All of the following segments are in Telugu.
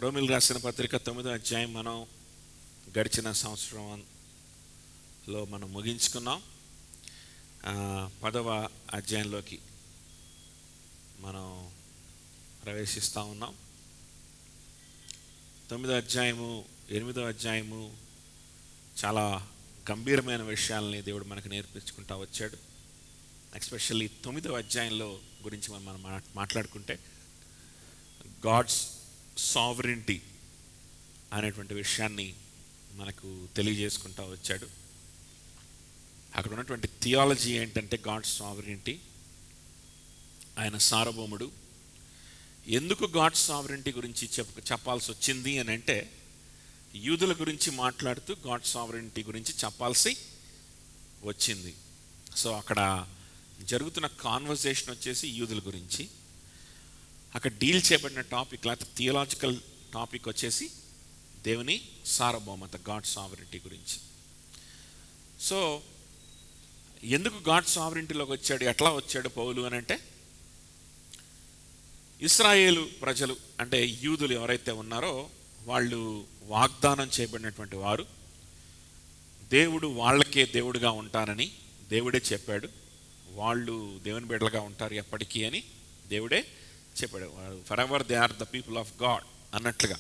రోమిల్ రాసిన పత్రిక 9వ అధ్యాయం మనం గడిచిన సంవత్సరంలో మనం ముగించుకున్నాం. 10వ అధ్యాయంలోకి మనం ప్రవేశిస్తూ ఉన్నాం. 9వ అధ్యాయము 8వ అధ్యాయము చాలా గంభీరమైన విషయాలని దేవుడు మనకు నేర్పించుకుంటూ వచ్చాడు. ఎస్పెషల్లీ 9వ అధ్యాయంలో గురించి మనం మాట్లాడుకుంటే గాడ్స్ సావరెంటీ అనేటువంటి విషయాన్ని మనకు తెలియజేసుకుంటూ వచ్చాడు. అక్కడ ఉన్నటువంటి థియాలజీ ఏంటంటే గాడ్స్ సావరెంటీ, ఆయన సార్వభౌముడు. ఎందుకు గాడ్స్ సావరెంటీ గురించి చెప్పాల్సి వచ్చింది అని అంటే, యూదుల గురించి మాట్లాడుతూ గాడ్స్ సావరెంటీ గురించి చెప్పాల్సి వచ్చింది. సో అక్కడ జరుగుతున్న కాన్వర్జేషన్ వచ్చేసి యూదుల గురించి, అక్కడ డీల్ చేయబడిన టాపిక్ లేకపోతే థియలాజికల్ టాపిక్ వచ్చేసి దేవుని సార్వభౌమత, గాడ్ సావరెంటీ గురించి. సో ఎందుకు గాడ్ సావరెంటీలోకి వచ్చాడు, ఎట్లా వచ్చాడు పౌలు అని అంటే, ఇశ్రాయేలు ప్రజలు అంటే యూదులు ఎవరైతే ఉన్నారో వాళ్ళు వాగ్దానం చేయబడినటువంటి వారు. దేవుడు వాళ్ళకే దేవుడుగా ఉంటానని దేవుడే చెప్పాడు. వాళ్ళు దేవుని బిడ్డలుగా ఉంటారు ఎప్పటికీ అని దేవుడే చెప్పాడు. Forever they are the people of God అన్నట్లుగా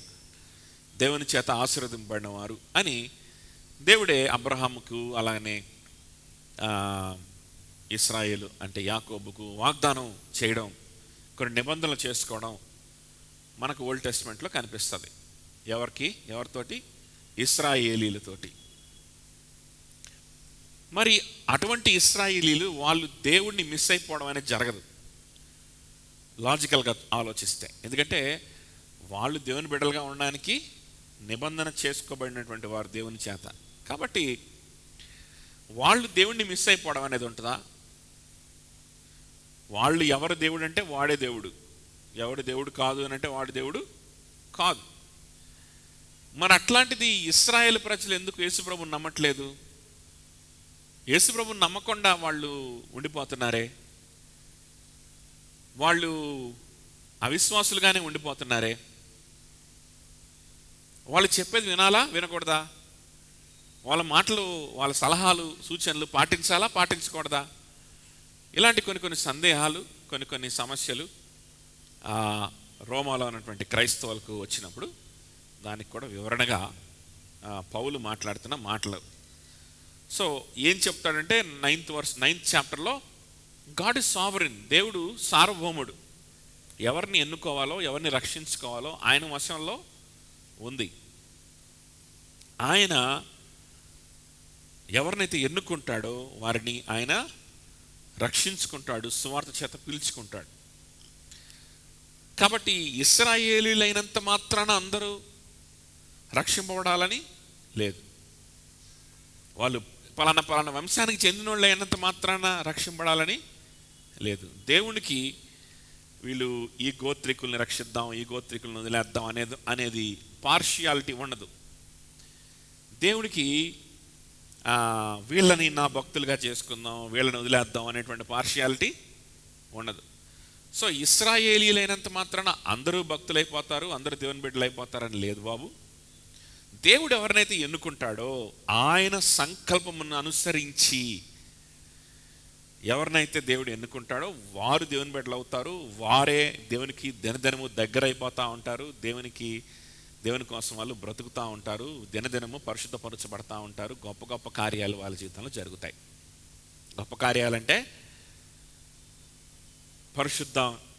దేవుని చేత ఆశీర్వదింపబడిన వారు అని దేవుడే అబ్రహాముకు అలాగనే ఇశ్రాయేలు అంటే యాకోబుకు వాగ్దానం చేయడం, కొన్ని నిబంధనలు చేసుకోవడం మనకు ఓల్డ్ టెస్ట్మెంట్లో కనిపిస్తుంది. ఎవరితోటి? ఇశ్రాయేలీలతోటి. మరి అటువంటి ఇశ్రాయేలీలు వాళ్ళు దేవుణ్ణి మిస్ అయిపోవడం అనేది జరగదు లాజికల్గా ఆలోచిస్తే. ఎందుకంటే వాళ్ళు దేవుని బిడ్డలుగా ఉండడానికి నిబంధన చేసుకోబడినటువంటి వారు దేవుని చేత. కాబట్టి వాళ్ళు దేవుణ్ణి మిస్ అయిపోవడం అనేది ఉంటుందా? వాళ్ళు ఎవరు దేవుడు అంటే వాడే దేవుడు, ఎవడు దేవుడు కాదు అని అంటే వాడు దేవుడు కాదు. మరి అట్లాంటిది ఇశ్రాయేలు ప్రజలు ఎందుకు యేసుప్రభుని నమ్మట్లేదు? యేసుప్రభుని నమ్మకుండా వాళ్ళు ఉండిపోతున్నారే, వాళ్ళు అవిశ్వాసులుగానే ఉండిపోతున్నారే. వాళ్ళు చెప్పేది వినాలా వినకూడదా? వాళ్ళ మాటలు, వాళ్ళ సలహాలు, సూచనలు పాటించాలా పాటించకూడదా? ఇలాంటి కొన్ని సందేహాలు, కొన్ని సమస్యలు రోమాలో ఉన్నటువంటి క్రైస్తవులకు వచ్చినప్పుడు దానికి కూడా వివరణగా పౌలు మాట్లాడుతున్న మాటలు. సో ఏం చెప్తాడంటే 9th చాప్టర్లో గాడ్ ఇస్ సావరెన్, దేవుడు సార్వభౌముడు. ఎవరిని ఎన్నుకోవాలో, ఎవరిని రక్షించుకోవాలో ఆయన వశంలో ఉంది. ఆయన ఎవరినైతే ఎన్నుకుంటాడో వారిని ఆయన రక్షించుకుంటాడు, సువార్త చేత పిలుచుకుంటాడు. కాబట్టి ఇశ్రాయేలీలైనంత మాత్రాన అందరూ రక్షింపబడాలని లేదు. వాళ్ళు పలానా వంశానికి చెందిన వాళ్ళు అయినంత మాత్రాన రక్షింపబడాలని లేదు. దేవునికి వీళ్ళు ఈ గోత్రికుల్ని రక్షిద్దాం, ఈ గోత్రికులను వదిలేద్దాం అనేది పార్షియాలిటీ ఉండదు. దేవునికి వీళ్ళని నా భక్తులుగా చేసుకుందాం, వీళ్ళని వదిలేద్దాం అనేటువంటి పార్షియాలిటీ ఉండదు. సో ఇశ్రాయేలీలైనంత మాత్రాన అందరూ భక్తులైపోతారు, అందరూ దేవుని బిడ్డలు అయిపోతారని లేదు బాబు. దేవుడు ఎవరినైతే ఎన్నుకుంటాడో ఆయన సంకల్పమును అనుసరించి ఎవరినైతే దేవుడు ఎన్నుకుంటాడో వారు దేవుని బిడ్డలు అవుతారు. వారే దేవునికి దినదినము దగ్గర అయిపోతూ ఉంటారు. దేవుని కోసం వాళ్ళు బ్రతుకుతూ ఉంటారు. దినదినము పరిశుద్ధపరచబడతా ఉంటారు. గొప్ప గొప్ప కార్యాలు వాళ్ళ జీవితంలో జరుగుతాయి. గొప్ప కార్యాలంటే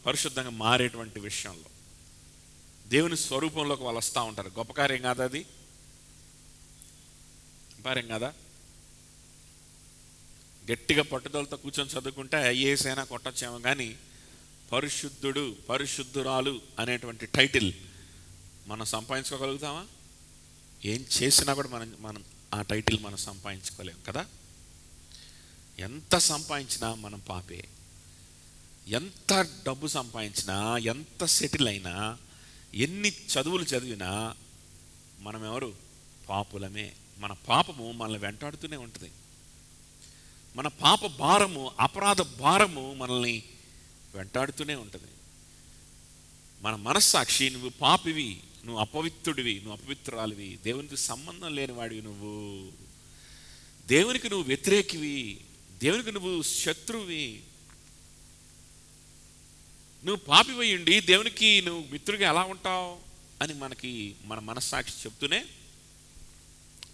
పరిశుద్ధంగా మారేటువంటి విషయంలో దేవుని స్వరూపంలోకి వాళ్ళు వస్తూ ఉంటారు. గొప్ప కార్యం కాదా అది? కార్యం కాదా? గట్టిగా పట్టుదలతో కూర్చొని చదువుకుంటే ఐఏఎస్ అయినా కొట్టొచ్చేమో, కానీ పరిశుద్ధుడు, పరిశుద్ధురాలు అనేటువంటి టైటిల్ మనం సంపాదించుకోగలుగుతామా? ఏం చేసినా కూడా మనం ఆ టైటిల్ మనం సంపాదించుకోలేము కదా. ఎంత సంపాదించినా మనం పాపే. ఎంత డబ్బు సంపాదించినా, ఎంత సెటిల్ అయినా, ఎన్ని చదువులు చదివినా మనం ఎవరు? పాపులమే. మన పాపము మనల్ని వెంటాడుతూనే ఉంటుంది. మన పాప భారము, అపరాధ భారము మనల్ని వెంటాడుతూనే ఉంటుంది. మన మనస్సాక్షి నువ్వు పాపివి నువ్వు అపవిత్రుడివి, నువ్వు అపవిత్రురాలివి, దేవునికి సంబంధం లేనివాడివి, నువ్వు దేవునికి నువ్వు వ్యతిరేకివి, దేవునికి నువ్వు శత్రువి, నువ్వు పాపివయ్యుండి దేవునికి నువ్వు మిత్రుడిగా ఎలా ఉంటావు అని మనకి మన మనస్సాక్షి చెప్తూనే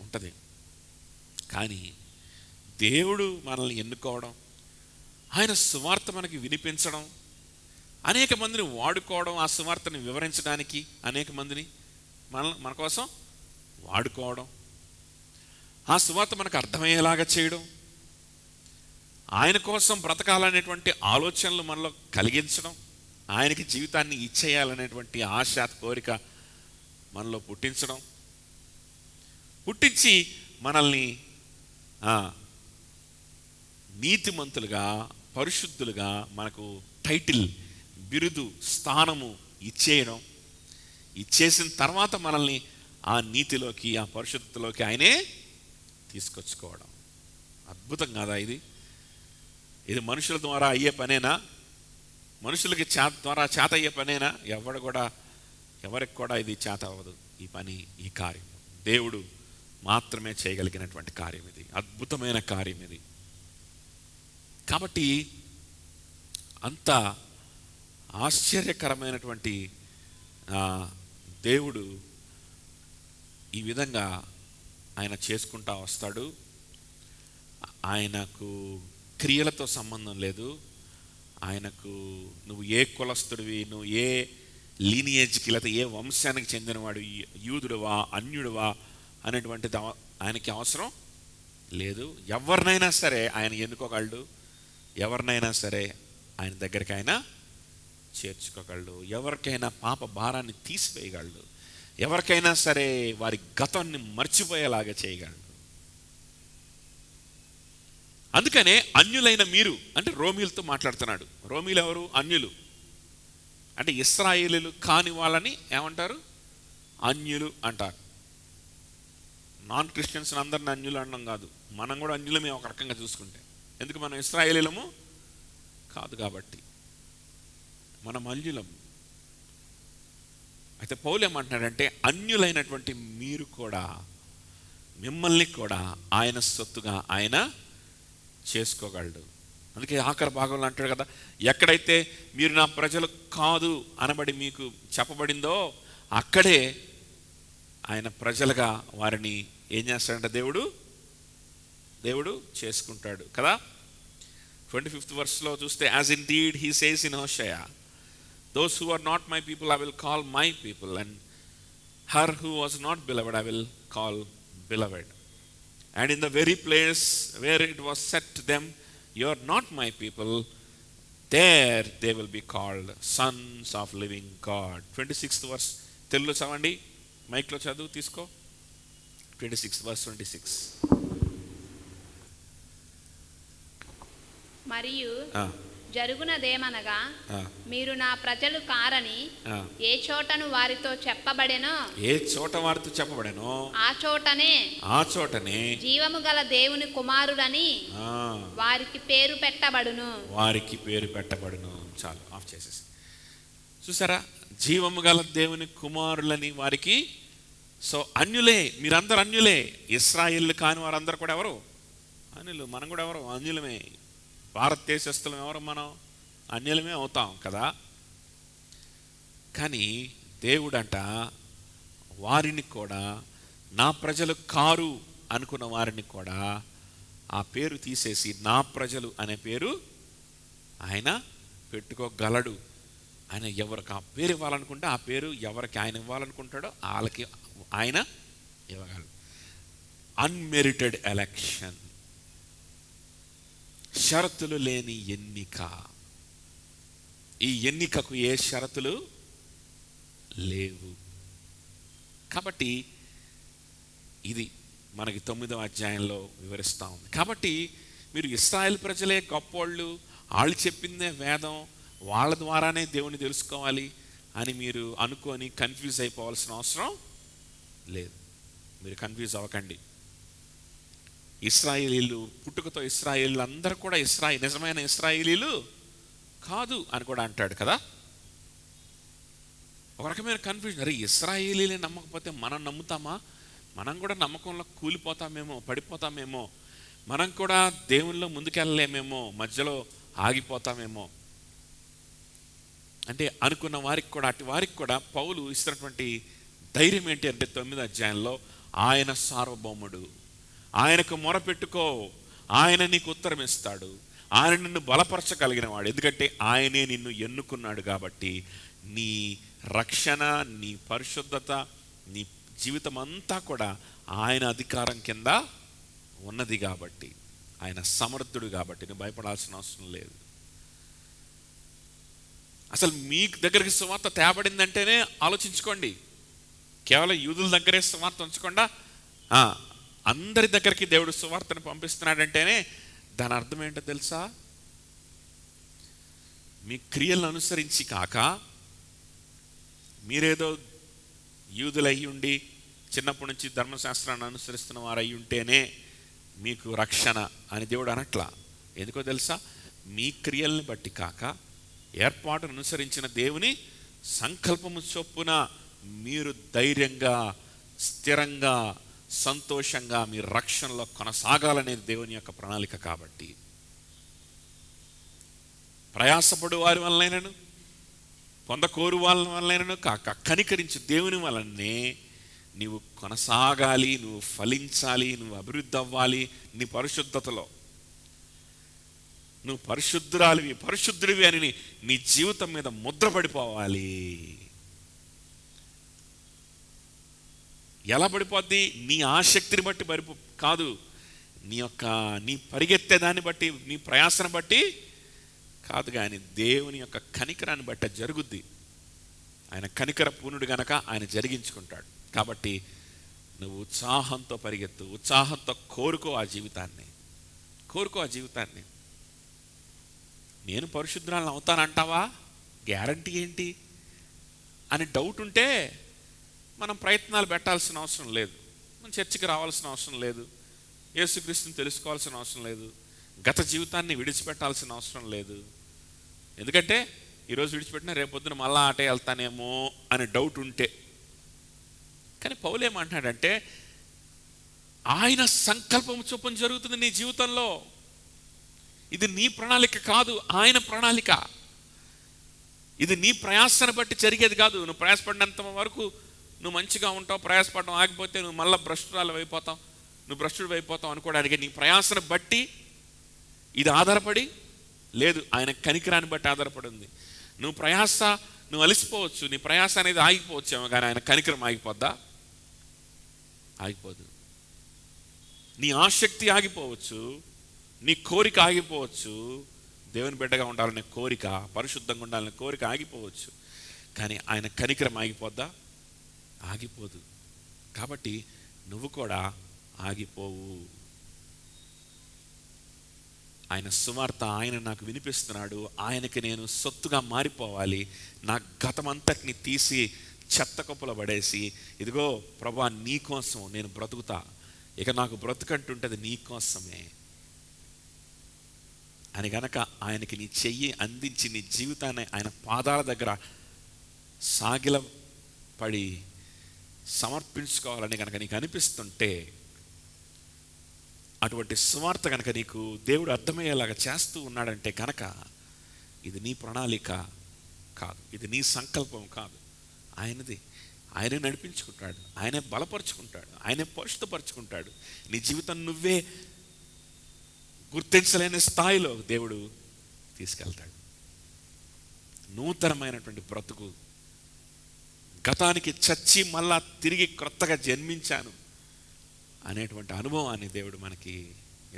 ఉంటుంది. కానీ దేవుడు మనల్ని ఎన్నుకోవడం, ఆయన సువార్త మనకి వినిపించడం, అనేక మందిని వాడుకోవడం, ఆ సువార్తని వివరించడానికి అనేక మందిని మన కోసం వాడుకోవడం, ఆ సువార్త మనకు అర్థమయ్యేలాగా చేయడం, ఆయన కోసం బ్రతకాలనేటువంటి ఆలోచనలు మనలో కలిగించడం, ఆయనకి జీవితాన్ని ఇచ్చేయాలనేటువంటి ఆశ కోరిక మనలో పుట్టించి మనల్ని నీతిమంతులుగా, పరిశుద్ధులుగా, మనకు టైటిల్, బిరుదు, స్థానము ఇచ్చేసిన తర్వాత మనల్ని ఆ నీతిలోకి, ఆ పరిశుద్ధతలోకి ఆయనే తీసుకొచ్చుకోవడం. అద్భుతం కాదా ఇది? ఇది మనుషుల ద్వారా అయ్యే పనేనా? మనుషులకి ద్వారా చేత అయ్యే పనేనా? ఎవరికి కూడా ఇది చేత అవ్వదు. ఈ పని, ఈ కార్యం దేవుడు మాత్రమే చేయగలిగినటువంటి కార్యం ఇది. అద్భుతమైన కార్యం ఇది. కాబట్టి అంత ఆశ్చర్యకరమైనటువంటి దేవుడు ఈ విధంగా ఆయన చేసుకుంటా వస్తాడు. ఆయనకు క్రియలతో సంబంధం లేదు. ఆయనకు నువ్వు ఏ కులస్తుడివి, నువ్వు ఏ లీనియేజ్కి లేకపోతే ఏ వంశానికి చెందినవాడు, యూదుడువా అన్యుడువా అనేటువంటిది ఆయనకి అవసరం లేదు. ఎవరినైనా సరే ఆయన ఎన్నుకోగలడు, ఎవరినైనా సరే ఆయన దగ్గరికి ఆయన చేర్చుకోగలడు, ఎవరికైనా పాప భారాన్ని తీసివేయగలడు, ఎవరికైనా సరే వారి గతాన్ని మర్చిపోయేలాగా చేయగలడు. అందుకనే అన్యులైన మీరు అంటే రోమీలతో మాట్లాడుతున్నాడు. రోమీలు ఎవరు? అన్యులు. అంటే ఇశ్రాయేలీలు కాని వాళ్ళని ఏమంటారు? అన్యులు అంటారు. నాన్ క్రిస్టియన్స్ అందరిని అన్యులు అనడం కాదు, మనం కూడా అన్యులమే ఒక రకంగా చూసుకుంటే. ఎందుకు? మనం ఇశ్రాయేలీలము కాదు కాబట్టి మనం అన్యులము. అయితే పౌలు ఏమంటున్నాడంటే అన్యులైనటువంటి మీరు కూడా, మిమ్మల్ని కూడా ఆయన సొత్తుగా ఆయన చేసుకోగలడు. అందుకే ఆఖరి భాగంలో అంటాడు కదా, ఎక్కడైతే మీరు నా ప్రజలు కాదు అనబడి మీకు చెప్పబడిందో అక్కడే ఆయన ప్రజలుగా వారిని ఏం చేస్తాడంటే దేవుడు చేసుకుంటాడు కదా. 25th verse చూస్తే, as indeed he says in Hosea, those who are not my people I will call my people, and her who was not beloved I will call beloved. And in the very place where it was said to them, you are not my people, there they will be called sons of living God. 26th verse తెలుగులో చదవండి, మైక్లో చదువు తీసుకో. 26th verse 26. మరియు జరుగునదేమనగా, మీరు నా ప్రజలు కారని ఏ చోటను వారితో చెప్పబడెనో ఆ చోటనే జీవము గల దేవుని కుమారుడని వారికి పేరు పెట్టబడును. చాలు, ఆఫ్ చేసేసి. చూసారా? జీవము గల దేవుని కుమారులని వారికి. సో అన్యులే, మీరందరూ అన్యులే. ఇశ్రాయేలు కాని వారందరూ కూడా ఎవరు? అన్యులు. మనం కూడా ఎవరు? అన్యులమే. భారతదేశస్తులం ఎవరు? మనం అన్యులమే అవుతాం కదా. కానీ దేవుడంట వారిని కూడా, నా ప్రజలు కారు అనుకున్న వారిని కూడా ఆ పేరు తీసేసి నా ప్రజలు అనే పేరు ఆయన పెట్టుకోగలడు. ఆయన ఎవరికి ఆ పేరు ఇవ్వాలనుకుంటే ఆ పేరు ఎవరికి ఆయన ఇవ్వాలనుకుంటాడో వాళ్ళకి ఆయన ఇవ్వగలడు. అన్మెరిటెడ్ ఎలక్షన్, షరతులు లేని ఎన్నిక. ఈ ఎన్నికకు ఏ షరతులు లేవు. కాబట్టి ఇది మనకి 9వ అధ్యాయంలో వివరిస్తూ ఉంది. కాబట్టి మీరు ఇశ్రాయేల్ ప్రజలే గొప్పోళ్ళు, వాళ్ళు చెప్పిందే వేదం, వాళ్ళ ద్వారానే దేవుని తెలుసుకోవాలి అని మీరు అనుకొని కన్ఫ్యూజ్ అయిపోవాల్సిన అవసరం లేదు. మీరు కన్ఫ్యూజ్ అవ్వకండి. ఇశ్రాయేలీలు పుట్టుకతో ఇశ్రాయేలీలు అందరూ కూడా నిజమైన ఇశ్రాయేలీలు కాదు అని కూడా అంటాడు కదా. ఒక రకమైన కన్ఫ్యూజన్. అరే, ఇశ్రాయేలీలే నమ్మకపోతే మనం నమ్ముతామా? మనం కూడా నమ్మకంలో కూలిపోతామేమో, పడిపోతామేమో, మనం కూడా దేవునిలో ముందుకెళ్ళలేమేమో, మధ్యలో ఆగిపోతామేమో అంటే అనుకున్న వారికి కూడా, అటు వారికి కూడా పౌలు ఇస్తున్నటువంటి ధైర్యం ఏంటి అంటే 9వ అధ్యాయంలో, ఆయన సార్వభౌముడు, ఆయనకు మొరపెట్టుకో, ఆయన నీకు ఉత్తరం ఇస్తాడు, ఆయన నిన్ను బలపరచగలిగిన వాడు, ఎందుకంటే ఆయనే నిన్ను ఎన్నుకున్నాడు కాబట్టి. నీ రక్షణ, నీ పరిశుద్ధత, నీ జీవితం అంతా కూడా ఆయన అధికారం కింద ఉన్నది కాబట్టి, ఆయన సమర్థుడు కాబట్టి నువ్వు భయపడాల్సిన అవసరం లేదు. అసలు మీ దగ్గరికి సువార్త తేబడిందంటేనే ఆలోచించుకోండి. కేవలం యూదుల దగ్గరే సువార్త ఉంచకుండా అందరి దగ్గరికి దేవుడు సువార్తను పంపిస్తున్నాడంటేనే దాని అర్థం ఏంటో తెలుసా? మీ క్రియలను అనుసరించి కాక, మీరేదో యూదులు అయ్యి ఉండి చిన్నప్పటి నుంచి ధర్మశాస్త్రాన్ని అనుసరిస్తున్న వారు అయి ఉంటేనే మీకు రక్షణ అని దేవుడు అనట్లా. ఎందుకో తెలుసా? మీ క్రియల్ని బట్టి కాక, ఏర్పాటును అనుసరించిన దేవుని సంకల్పము చొప్పున మీరు ధైర్యంగా, స్థిరంగా, సంతోషంగా మీ రక్షణలో కొనసాగాలనేది దేవుని యొక్క ప్రణాళిక కాబట్టి, ప్రయాసపడు వారి వల్లైనను, పొందకోరు వాళ్ళ వల్లైనను కాక, కనికరించి దేవుని వలనే నీవు కొనసాగాలి, నువ్వు ఫలించాలి, నువ్వు అభివృద్ధి అవ్వాలి. నీ పరిశుద్ధతలో నువ్వు పరిశుద్ధురాలివి, పరిశుద్ధుడివి అని నీ జీవితం మీద ముద్రపడిపోవాలి. ఎలా పడిపోద్ది? నీ ఆసక్తిని బట్టి కాదు, నీ పరిగెత్తే దాన్ని బట్టి, నీ ప్రయాసను బట్టి కాదు, కానీ దేవుని యొక్క కనికరాన్ని బట్టి జరుగుద్ది. ఆయన కనికర పూర్ణుడు గనక ఆయన జరిగించుకుంటాడు. కాబట్టి నువ్వు ఉత్సాహంతో పరిగెత్తు, ఉత్సాహంతో కోరుకో ఆ జీవితాన్ని. నేను పరిశుద్ధురాలను అవుతానంటావా? గ్యారంటీ ఏంటి అని డౌట్ ఉంటే మనం ప్రయత్నాలు పెట్టాల్సిన అవసరం లేదు, మనం చర్చికి రావాల్సిన అవసరం లేదు, యేసుక్రీస్తుని తెలుసుకోవాల్సిన అవసరం లేదు, గత జీవితాన్ని విడిచిపెట్టాల్సిన అవసరం లేదు. ఎందుకంటే ఈరోజు విడిచిపెట్టినా రేపొద్దున మళ్ళా ఆటే వెళ్తానేమో అని డౌట్ ఉంటే. కానీ పౌలు ఏమంటున్నాడంటే, ఆయన సంకల్పం చొప్పున జరుగుతుంది నీ జీవితంలో. ఇది నీ ప్రణాళిక కాదు, ఆయన ప్రణాళిక. ఇది నీ ప్రయాసను బట్టి జరిగేది కాదు. నువ్వు ప్రయాసపడినంత వరకు నువ్వు మంచిగా ఉంటావు, ప్రయాసపడడం ఆగిపోతే నువ్వు మళ్ళీ భ్రష్టుడు అయిపోతావు అనుకోవడానికి నీ ప్రయాసను బట్టి ఇది ఆధారపడి లేదు, ఆయన కనికరాన్ని బట్టి ఆధారపడి ఉంది. నువ్వు అలసిపోవచ్చు, నీ ప్రయాస అనేది ఆగిపోవచ్చేమో, కానీ ఆయన కనికరం ఆగిపోద్దా? ఆగిపోదు. నీ ఆసక్తి ఆగిపోవచ్చు, నీ కోరిక ఆగిపోవచ్చు, దేవుని బిడ్డగా ఉండాలనే కోరిక, పరిశుద్ధంగా ఉండాలనే కోరిక ఆగిపోవచ్చు, కానీ ఆయన కనికరం ఆగిపోద్దా? ఆగిపోదు. కాబట్టి నువ్వు కూడా ఆగిపోవు. ఆయన సువార్త ఆయన నాకు వినిపిస్తున్నాడు, ఆయనకి నేను సొత్తుగా మారిపోవాలి. నా గతమంతటిని తీసి చెత్త కుప్పలో పడేసి, ఇదిగో ప్రభువా నీ కోసం నేను బ్రతుకుతా, ఇక నాకు బ్రతుకంటుంటుంది నీ కోసమే అని గనక ఆయనకి నీ చెయ్యి అందించి నీ జీవితాన్ని ఆయన పాదాల దగ్గర సాగిలపడి సమర్పించుకోవాలని కనుక నీకు అనిపిస్తుంటే, అటువంటి సువార్త కనుక నీకు దేవుడు అర్థమయ్యేలాగా చేస్తూ ఉన్నాడంటే కనుక ఇది నీ ప్రణాళిక కాదు, ఇది నీ సంకల్పం కాదు, ఆయనది. ఆయనే నడిపించుకుంటాడు, ఆయనే బలపరుచుకుంటాడు, ఆయనే పరిశుద్ధపరుచుకుంటాడు. నీ జీవితం నువ్వే గుర్తించలేని స్థాయిలో దేవుడు తీసుకెళ్తాడు. నూతనమైనటువంటి బ్రతుకు, గతానికి చచ్చి మళ్ళా తిరిగి క్రొత్తగా జన్మించాను అనేటువంటి అనుభవాన్ని దేవుడు మనకి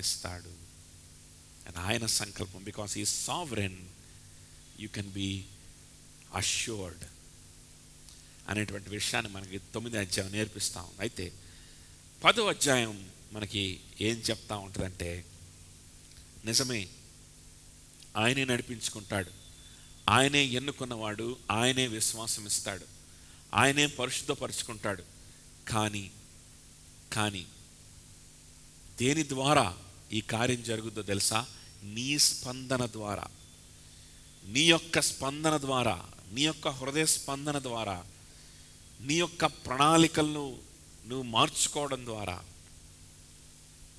ఇస్తాడు. అండ్ ఆయన సంకల్పం, బికాస్ ఈ sovereign, you can be assured అనేటువంటి విషయాన్ని మనకి 9వ అధ్యాయం నేర్పిస్తా ఉంది. అయితే 10వ అధ్యాయం మనకి ఏం చెప్తా ఉంటుందంటే, నిజమే ఆయనే నడిపించుకుంటాడు, ఆయనే ఎన్నుకున్నవాడు, ఆయనే విశ్వాసం ఇస్తాడు, ఆయనే పరిశుద్ధపరుచుకుంటాడు. కానీ దేని ద్వారా ఈ కార్యం జరుగుతుందో తెలుసా? నీ స్పందన ద్వారా, నీ యొక్క స్పందన ద్వారా, నీ యొక్క హృదయ స్పందన ద్వారా, నీ యొక్క ప్రణాళికలను నువ్వు మార్చుకోవడం ద్వారా,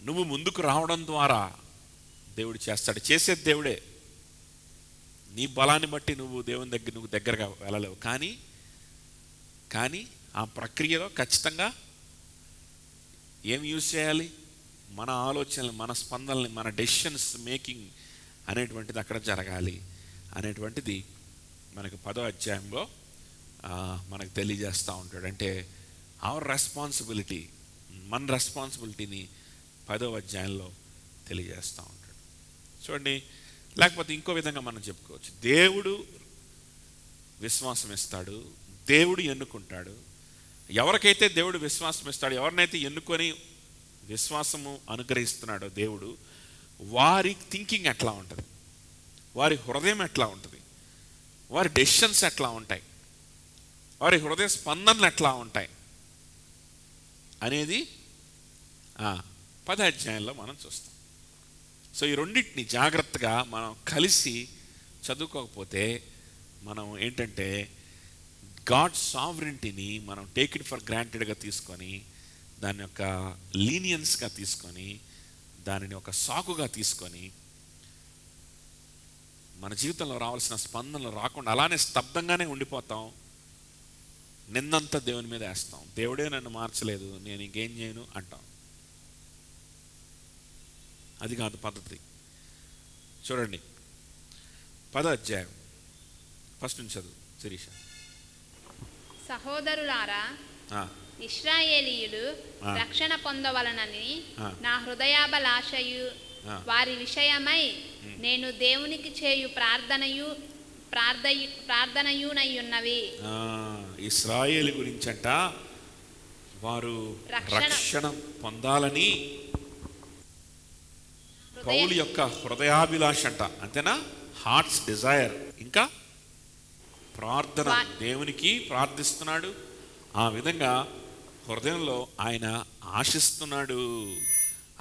నువ్వు ముందుకు రావడం ద్వారా దేవుడు చేస్తాడు. చేసేది దేవుడే. నీ బలాన్ని బట్టి నువ్వు దేవుని దగ్గర నువ్వు దగ్గరగా వెళ్ళలేవు. కానీ ఆ ప్రక్రియలో ఖచ్చితంగా ఏం యూజ్ చేయాలి? మన ఆలోచనలు, మన స్పందనల్ని, మన డెసిషన్స్ మేకింగ్ అనేటువంటిది అక్కడ జరగాలి అనేటువంటిది మనకు 10వ అధ్యాయంలో మనకు తెలియజేస్తూ ఉంటాడు. అంటే అవర్ రెస్పాన్సిబిలిటీ, మన రెస్పాన్సిబిలిటీని 10వ అధ్యాయంలో తెలియజేస్తూ ఉంటాడు. చూడండి, లేకపోతే ఇంకో విధంగా మనం చెప్పుకోవచ్చు. దేవుడు విశ్వాసం ఇస్తాడు, దేవుడు ఎన్నుకుంటాడు. ఎవరికైతే దేవుడు విశ్వాసం ఇస్తాడు, ఎవరినైతే ఎన్నుకొని విశ్వాసము అనుగ్రహిస్తున్నాడో దేవుడు, వారి థింకింగ్ ఎట్లా ఉంటుంది, వారి హృదయం ఎట్లా ఉంటుంది, వారి డెసిషన్స్ ఎట్లా ఉంటాయి, వారి హృదయ స్పందనలు ఎట్లా ఉంటాయి అనేది 10వ అధ్యాయంలో మనం చూస్తాం. సో ఈ రెండింటిని జాగ్రత్తగా మనం కలిసి చదువుకోకపోతే మనం ఏంటంటే గాడ్ సావరెంటీని మనం టేక్ ఇట్ ఫర్ గ్రాంటెడ్గా తీసుకొని, దాని యొక్క లీనియన్స్గా తీసుకొని, దానిని ఒక సాకుగా తీసుకొని మన జీవితంలో రావాల్సిన స్పందనలు రాకుండా అలానే స్తబ్దంగానే ఉండిపోతాం. నిన్నంతా దేవుని మీద వేస్తాం. దేవుడే నన్ను మార్చలేదు, నేను ఇంకేం చేయను అంటాం. అది కాదు పద్ధతి. చూడండి, 10వ అధ్యాయం ఫస్ట్ నుంచి చదువు శిరీష. సహోదరులారా, ఇశ్రాయేలీయులు రక్షణ పొందవలనని నా హృదయాభిలాషయు వారి విషయమై నేను దేవునికి చేయు ప్రార్థనయునయ్యున్నవి. ఇశ్రాయేలు గురించంట, వారు రక్షణ పొందాలని పౌలు యొక్క హృదయాభిలాష అంట. అంతేనా? Heart's desire. ఇంకా ప్రార్థన, దేవునికి ప్రార్థిస్తున్నాడు. ఆ విధంగా హృదయంలో ఆయన ఆశిస్తున్నాడు.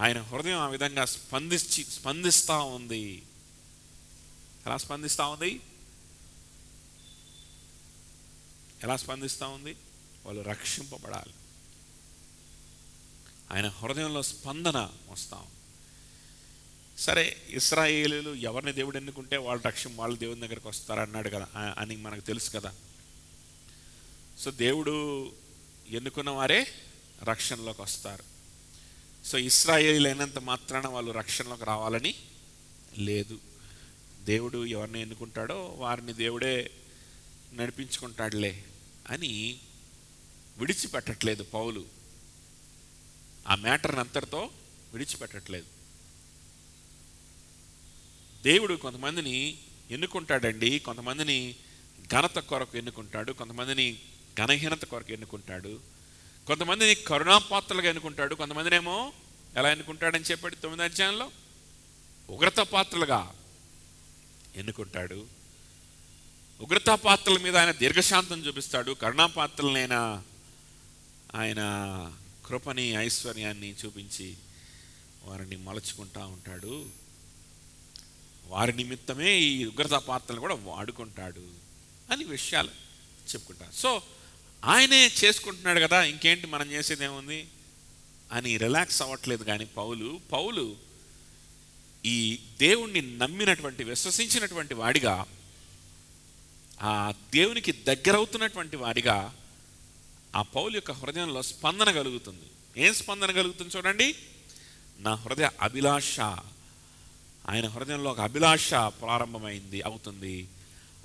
ఆయన హృదయం ఆ విధంగా స్పందిస్తూ ఉంది. ఎలా స్పందిస్తూ ఉంది? ఎలా స్పందిస్తూ ఉంది? వాళ్ళు రక్షింపబడాలి. ఆయన హృదయంలో స్పందన వస్తాం. సరే, ఇశ్రాయేలీయులు ఎవరిని దేవుడు ఎన్నుకుంటే వాళ్ళు దేవుని దగ్గరికి వస్తారన్నాడు కదా అని మనకు తెలుసు కదా. సో దేవుడు ఎన్నుకున్న వారే రక్షణలోకి వస్తారు. సో ఇశ్రాయేలీయులు అయినంత మాత్రాన వాళ్ళు రక్షణలోకి రావాలని లేదు. దేవుడు ఎవరిని ఎన్నుకుంటాడో వారిని దేవుడే నడిపించుకుంటాడులే అని విడిచిపెట్టట్లేదు పౌలు. ఆ మ్యాటర్ని అంతటితో విడిచిపెట్టట్లేదు. దేవుడు కొంతమందిని ఎన్నుకుంటాడండి. కొంతమందిని ఘనత కొరకు ఎన్నుకుంటాడు, కొంతమందిని ఘనహీనత కొరకు ఎన్నుకుంటాడు, కొంతమందిని కరుణాపాత్రలుగా ఎన్నుకుంటాడు, కొంతమందినేమో ఎలా ఎన్నుకుంటాడని చెప్పాడు 9వ అధ్యాయంలో, ఉగ్రత పాత్రలుగా ఎన్నుకుంటాడు. ఉగ్రత పాత్రల మీద ఆయన దీర్ఘశాంతం చూపిస్తాడు, కరుణాపాత్రలనైనా ఆయన కృపని ఐశ్వర్యాన్ని చూపించి వారిని మలచుకుంటూ ఉంటాడు. వారి నిమిత్తమే ఈ ఉగ్రత పాత్రలు కూడా వాడుకుంటాడు అని విషయాలు చెప్పుకుంటారు. సో ఆయనే చేసుకుంటున్నాడు కదా, ఇంకేంటి మనం చేసేది ఏముంది అని రిలాక్స్ అవ్వట్లేదు. కానీ పౌలు ఈ దేవుణ్ణి నమ్మినటువంటి, విశ్వసించినటువంటి వాడిగా, ఆ దేవునికి దగ్గరవుతున్నటువంటి వాడిగా ఆ పౌలు యొక్క హృదయంలో స్పందన కలుగుతుంది. ఏం స్పందన కలుగుతుంది చూడండి. నా హృదయ అభిలాష, ఆయన హృదయంలో ఒక అభిలాష ప్రారంభమైంది అవుతుంది.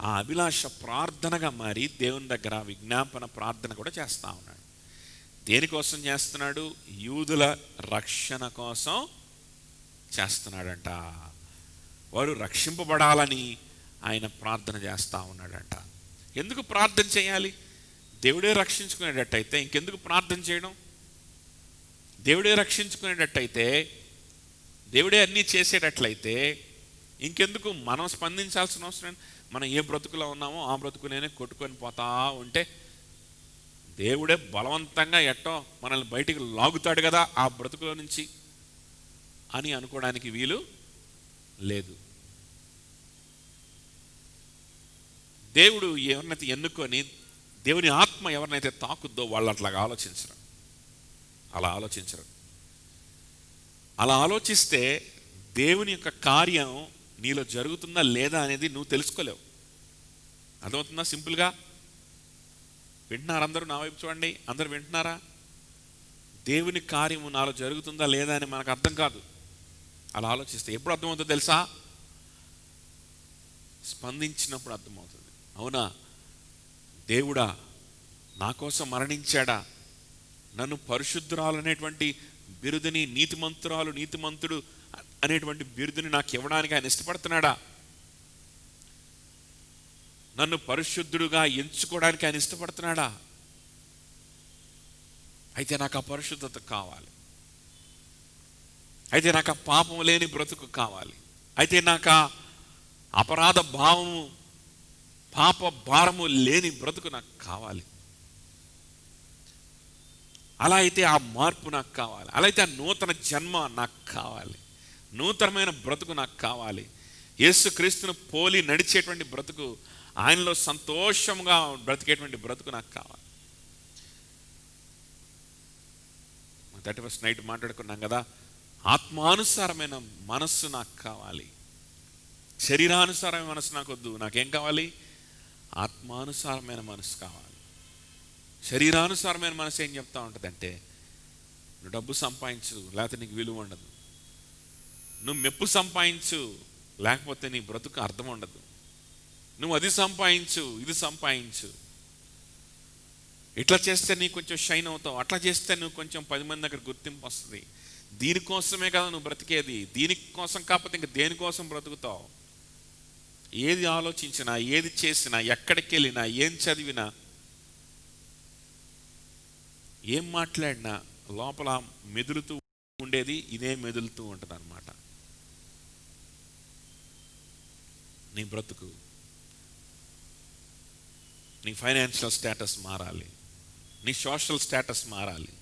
ఆ అభిలాష ప్రార్థనగా మారి దేవుని దగ్గర విజ్ఞాపన ప్రార్థన కూడా చేస్తూ ఉన్నాడు. దేనికోసం చేస్తున్నాడు? యూదుల రక్షణ కోసం చేస్తున్నాడంట. వారు రక్షింపబడాలని ఆయన ప్రార్థన చేస్తూ ఉన్నాడంట. ఎందుకు ప్రార్థన చేయాలి? దేవుడే రక్షించుకునేటట్టయితే ఇంకెందుకు ప్రార్థన చేయడం? దేవుడే రక్షించుకునేటట్టయితే, దేవుడే అన్నీ చేసేటట్లయితే ఇంకెందుకు మనం స్పందించాల్సిన అవసరం? మనం ఏ బ్రతుకులో ఉన్నామో ఆ బ్రతుకునే కొట్టుకొని పోతా ఉంటే దేవుడే బలవంతంగా ఎట్టో మనల్ని బయటికి లాగుతాడు కదా ఆ బ్రతుకులో నుంచి అని అనుకోవడానికి వీలు లేదు. దేవుడు ఎవరినైతే ఎన్నుకొని దేవుని ఆత్మ ఎవరినైతే తాకుద్దో వాళ్ళు అట్లాగా ఆలోచించరు. అలా ఆలోచిస్తే దేవుని యొక్క కార్యం నీలో జరుగుతుందా లేదా అనేది నువ్వు తెలుసుకోలేవు. అర్థమవుతుందా? సింపుల్గా వింటున్నారు అందరూ? నా వైపు చూడండి, అందరూ వింటున్నారా? దేవుని కార్యము నాలో జరుగుతుందా లేదా అని మనకు అర్థం కాదు. అలా ఆలోచిస్తే ఎప్పుడు అర్థమవుతుందో తెలుసా? స్పందించినప్పుడు అర్థమవుతుంది. అవునా, దేవుడా నా కోసం మరణించాడా, నన్ను పరిశుద్ధురాలు అనేటువంటి బిరుదుని, నీతిమంతుడు అనేటువంటి బిరుదుని నాకు ఇవ్వడానికి ఆయన ఇష్టపడుతున్నాడా, నన్ను పరిశుద్ధుడుగా ఎంచుకోవడానికి ఆయన ఇష్టపడుతున్నాడా? అయితే నాకు ఆ పరిశుద్ధత కావాలి, అయితే నాకు ఆ పాపం లేని బ్రతుకు కావాలి, అయితే నాకు ఆ అపరాధ భావము, పాప భారము లేని బ్రతుకు నాకు కావాలి. అలా అయితే ఆ మార్పు నాకు కావాలి, అలా అయితే ఆ నూతన జన్మ నాకు కావాలి, నూతనమైన బ్రతుకు నాకు కావాలి. యేసుక్రీస్తును పోలి నడిచేటువంటి బ్రతుకు, ఆయనలో సంతోషంగా బ్రతికేటువంటి బ్రతుకు నాకు కావాలి. 31st నైట్ మాట్లాడుకున్నాం కదా, ఆత్మానుసారమైన మనస్సు నాకు కావాలి. శరీరానుసారమైన మనస్సు నాకు వద్దు. నాకేం కావాలి? ఆత్మానుసారమైన మనస్సు కావాలి. శరీరానుసారమైన మనసు ఏం చెప్తా ఉంటుందంటే, నువ్వు డబ్బు సంపాదించు లేకపోతే నీకు విలువ ఉండదు, నువ్వు మెప్పు సంపాదించు లేకపోతే నీ బ్రతుకు అర్థం ఉండదు, నువ్వు అది సంపాదించు ఇది సంపాదించు, ఇట్లా చేస్తే నీకు కొంచెం షైన్ అవుతావు, అట్లా చేస్తే నువ్వు కొంచెం 10 మంది దగ్గర గుర్తింపు వస్తుంది. దీనికోసమే కదా నువ్వు బ్రతికేది, దీనికోసం కాకపోతే ఇంక దేనికోసం బ్రతుకుతావు? ఏది ఆలోచించినా, ఏది చేసినా, ఎక్కడికి వెళ్ళినా, ఏం చదివినా, ఏం మాట్లాడినా లోపల మెదులుతూ ఉండేది ఇదే మెదులుతూ ఉంటుంది అన్నమాట. నీ బ్రతుకు, నీ ఫైనాన్షియల్ స్టేటస్ మారాలి, నీ సోషల్ స్టేటస్ మారాలి.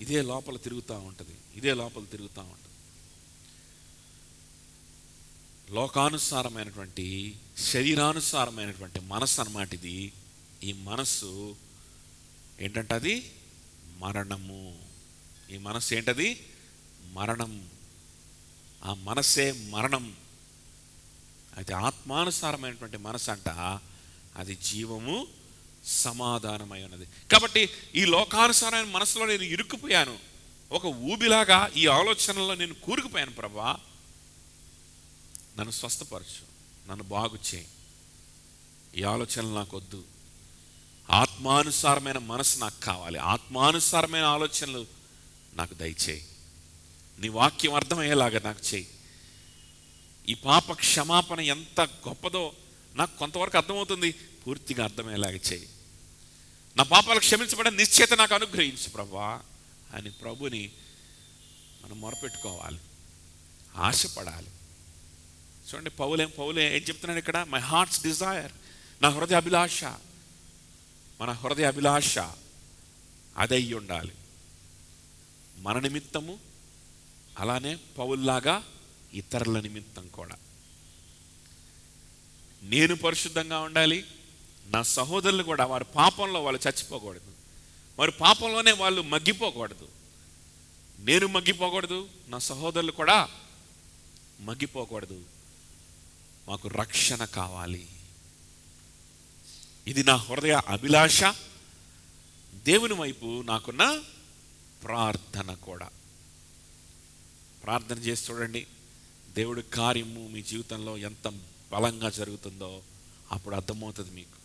ఇదే లోపల తిరుగుతూ ఉంటుంది, ఇదే లోపల తిరుగుతూ ఉంటుంది. లోకానుసారమైనటువంటి, శరీరానుసారమైనటువంటి మనస్సు అన్నమాట ఇది. ఈ మనస్సు ఏంటంటే అది మరణము. ఈ మనస్సు ఏంటది? మరణం. ఆ మనస్సే మరణం. అయితే ఆత్మానుసారమైనటువంటి మనసు అంట అది జీవము, సమాధానమై ఉన్నది. కాబట్టి ఈ లోకానుసారమైన మనసులో నేను ఇరుక్కుపోయాను, ఒక ఊబిలాగా ఈ ఆలోచనలో నేను కూరుకుపోయాను. ప్రభువా నన్ను స్వస్థపరచు, నన్ను బాగు చేయి, ఈ ఆలోచనలు నాకు వద్దు, ఆత్మానుసారమైన మనసు నాకు కావాలి, ఆత్మానుసారమైన ఆలోచనలు నాకు దయచేయి, నీ వాక్యం అర్థమయ్యేలాగా నాకు చేయి. ఈ పాప క్షమాపణ ఎంత గొప్పదో నాకు కొంతవరకు అర్థమవుతుంది, పూర్తిగా అర్థమయ్యేలాగా చేయి. నా పాపాలు క్షమించబడే నిశ్చయత నాకు అనుగ్రహించు ప్రభువా అని ప్రభుని మనం మొరపెట్టుకోవాలి, ఆశపడాలి. చూడండి పౌలే ఏం చెప్తున్నాడు ఇక్కడ? మై హార్ట్స్ డిజైర్, నా హృదయ అభిలాష. మన హృదయ అభిలాష అదై ఉండాలి మన నిమిత్తము, అలానే పౌల్లాగా ఇతరుల నిమిత్తం కూడా. నేను పరిశుద్ధంగా ఉండాలి, నా సహోదరులు కూడా వారి పాపంలో వాళ్ళు చచ్చిపోకూడదు, వారి పాపంలోనే వాళ్ళు మగ్గిపోకూడదు. నేను మగ్గిపోకూడదు, నా సహోదరులు కూడా మగ్గిపోకూడదు. మాకు రక్షణ కావాలి. ఇది నా హృదయ అభిలాష, దేవుని వైపు నాకున్న ప్రార్థన కూడా. ప్రార్థన చేసి చూడండి, దేవుడి కార్యము మీ జీవితంలో ఎంత బలంగా జరుగుతుందో అప్పుడు అర్థమవుతుంది మీకు.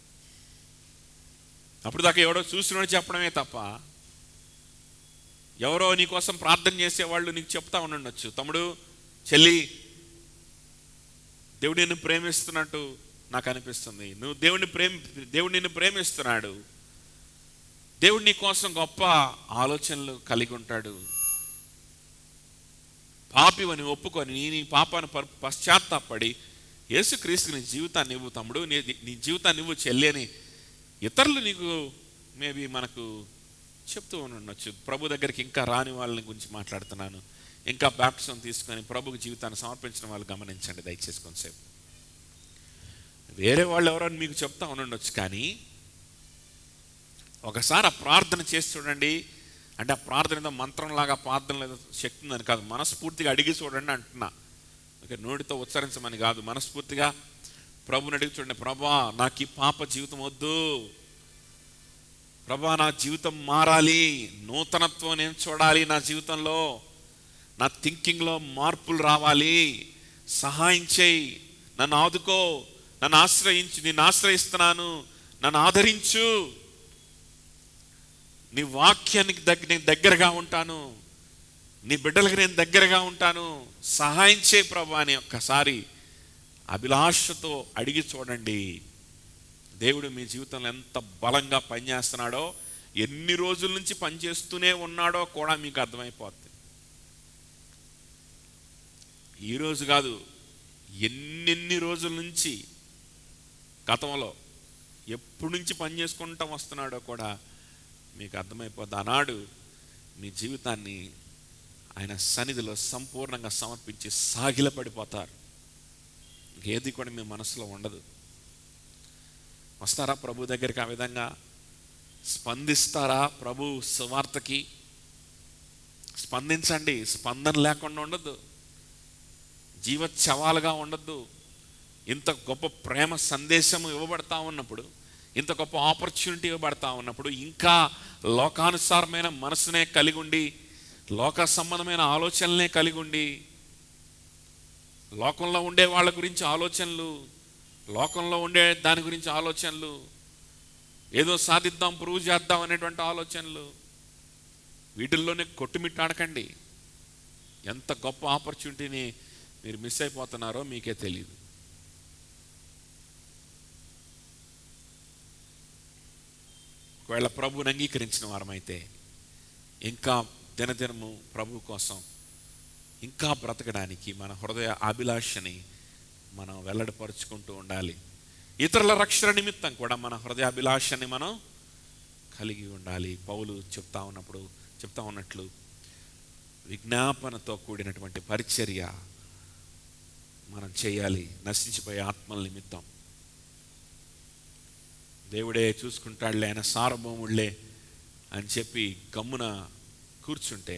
అప్పుడు దాకా ఎవడో చూసినోడు చెప్పడమే తప్ప, ఎవరో నీకోసం ప్రార్థన చేసేవాళ్ళు నీకు చెప్తా ఉండొచ్చు, తమ్ముడు చెల్లి దేవుడు నిన్ను ప్రేమిస్తున్నట్టు నాకు అనిపిస్తుంది, నువ్వు దేవుడు నిన్ను ప్రేమిస్తున్నాడు, దేవుడు నీ కోసం గొప్ప ఆలోచనలు కలిగి ఉంటాడు, పాపివని ఒప్పుకొని నీ పాపాన్ని పశ్చాత్తాపడి యేసుక్రీస్తు నీ జీవితాన్ని ఇవ్వు తమ్ముడు, నీ జీవితాన్ని ఇవ్వు చెల్లి అని ఇతరులు నీకు మేబీ మనకు చెప్తూ ఉండొచ్చు. ప్రభు దగ్గరికి ఇంకా రాని వాళ్ళని గురించి మాట్లాడుతున్నాను. ఇంకా బాప్టిజం తీసుకొని ప్రభుకి జీవితాన్ని సమర్పించిన వాళ్ళు గమనించండి దయచేసి కొంతసేపు. వేరే వాళ్ళు ఎవరో మీకు చెప్తా ఉండొచ్చు, కానీ ఒకసారి ఆ ప్రార్థన చేసి చూడండి. అంటే ఆ ప్రార్థన ఏదో మంత్రంలాగా ప్రార్థన ఏదో శక్తి ఉందని కాదు, మనస్ఫూర్తిగా అడిగి చూడండి అంటున్నా. ఓకే, నోటితో ఉచ్చరించమని కాదు, మనస్ఫూర్తిగా ప్రభుని అడిగి చూడండి. ప్రభా, నాకు ఈ పాప జీవితం వద్దు, ప్రభా నా జీవితం మారాలి, నూతనత్వం నేను చూడాలి, నా జీవితంలో నా థింకింగ్లో మార్పులు రావాలి, సహాయం చేయి, నన్ను ఆదుకో, నన్ను ఆశ్రయించు, నిన్ను ఆశ్రయిస్తున్నాను, నన్ను ఆదరించు, నీ వాక్యానికి నేను దగ్గరగా ఉంటాను, నీ బిడ్డలకు నేను దగ్గరగా ఉంటాను, సహాయం చేయి ప్రభా అని ఒక్కసారి అభిలాషతో అడిగి చూడండి. దేవుడు మీ జీవితంలో ఎంత బలంగా పనిచేస్తున్నాడో, ఎన్ని రోజుల నుంచి పనిచేస్తూనే ఉన్నాడో కూడా మీకు అర్థమైపోతుంది. ఈరోజు కాదు, ఎన్నెన్ని రోజుల నుంచి, గతంలో ఎప్పటి నుంచి పని చేసుకుంటూ వస్తున్నాడో కూడా మీకు అర్థమైపోద్ది. ఆనాడు మీ జీవితాన్ని ఆయన సన్నిధిలో సంపూర్ణంగా సమర్పించి సాగిలపడిపోతారు. ఏది కూడా మీ మనసులో ఉండదు. వస్తారా ప్రభు దగ్గరికి? ఆ విధంగా స్పందిస్తారా ప్రభు సువార్తకి? స్పందించండి. స్పందన లేకుండా ఉండద్దు, జీవోత్సవాలుగా ఉండద్దు. ఇంత గొప్ప ప్రేమ సందేశం ఇవ్వబడతా ఉన్నప్పుడు, ఇంత గొప్ప ఆపర్చునిటీ ఇవ్వబడతా ఉన్నప్పుడు, ఇంకా లోకానుసారమైన మనసునే కలిగి ఉండి, లోక సంబంధమైన ఆలోచనలనే కలిగి ఉండి, లోకంలో ఉండే వాళ్ళ గురించి ఆలోచనలు, లోకంలో ఉండే దాని గురించి ఆలోచనలు, ఏదో సాధిద్దాం, ప్రూవ్ చేద్దాం అనేటువంటి ఆలోచనలు, వీటిల్లోనే కొట్టుమిట్టాడకండి. ఎంత గొప్ప ఆపర్చునిటీని మీరు మిస్ అయిపోతున్నారో మీకే తెలియదు. ఒకవేళ ప్రభువుని అంగీకరించిన వారమైతే ఇంకా దినదినము ప్రభు కోసం ఇంకా బ్రతకడానికి మన హృదయ అభిలాషని మనం వెల్లడిపరుచుకుంటూ ఉండాలి. ఇతరుల రక్షణ నిమిత్తం కూడా మన హృదయ అభిలాషని మనం కలిగి ఉండాలి. పౌలు చెప్తా ఉన్నట్లు విజ్ఞాపనతో కూడినటువంటి పరిచర్య మనం చేయాలి, నశించిపోయే ఆత్మల నిమిత్తం. దేవుడే చూసుకుంటాడులే, ఆయన సార్వభౌముళ్లే అని చెప్పి గమ్మున కూర్చుంటే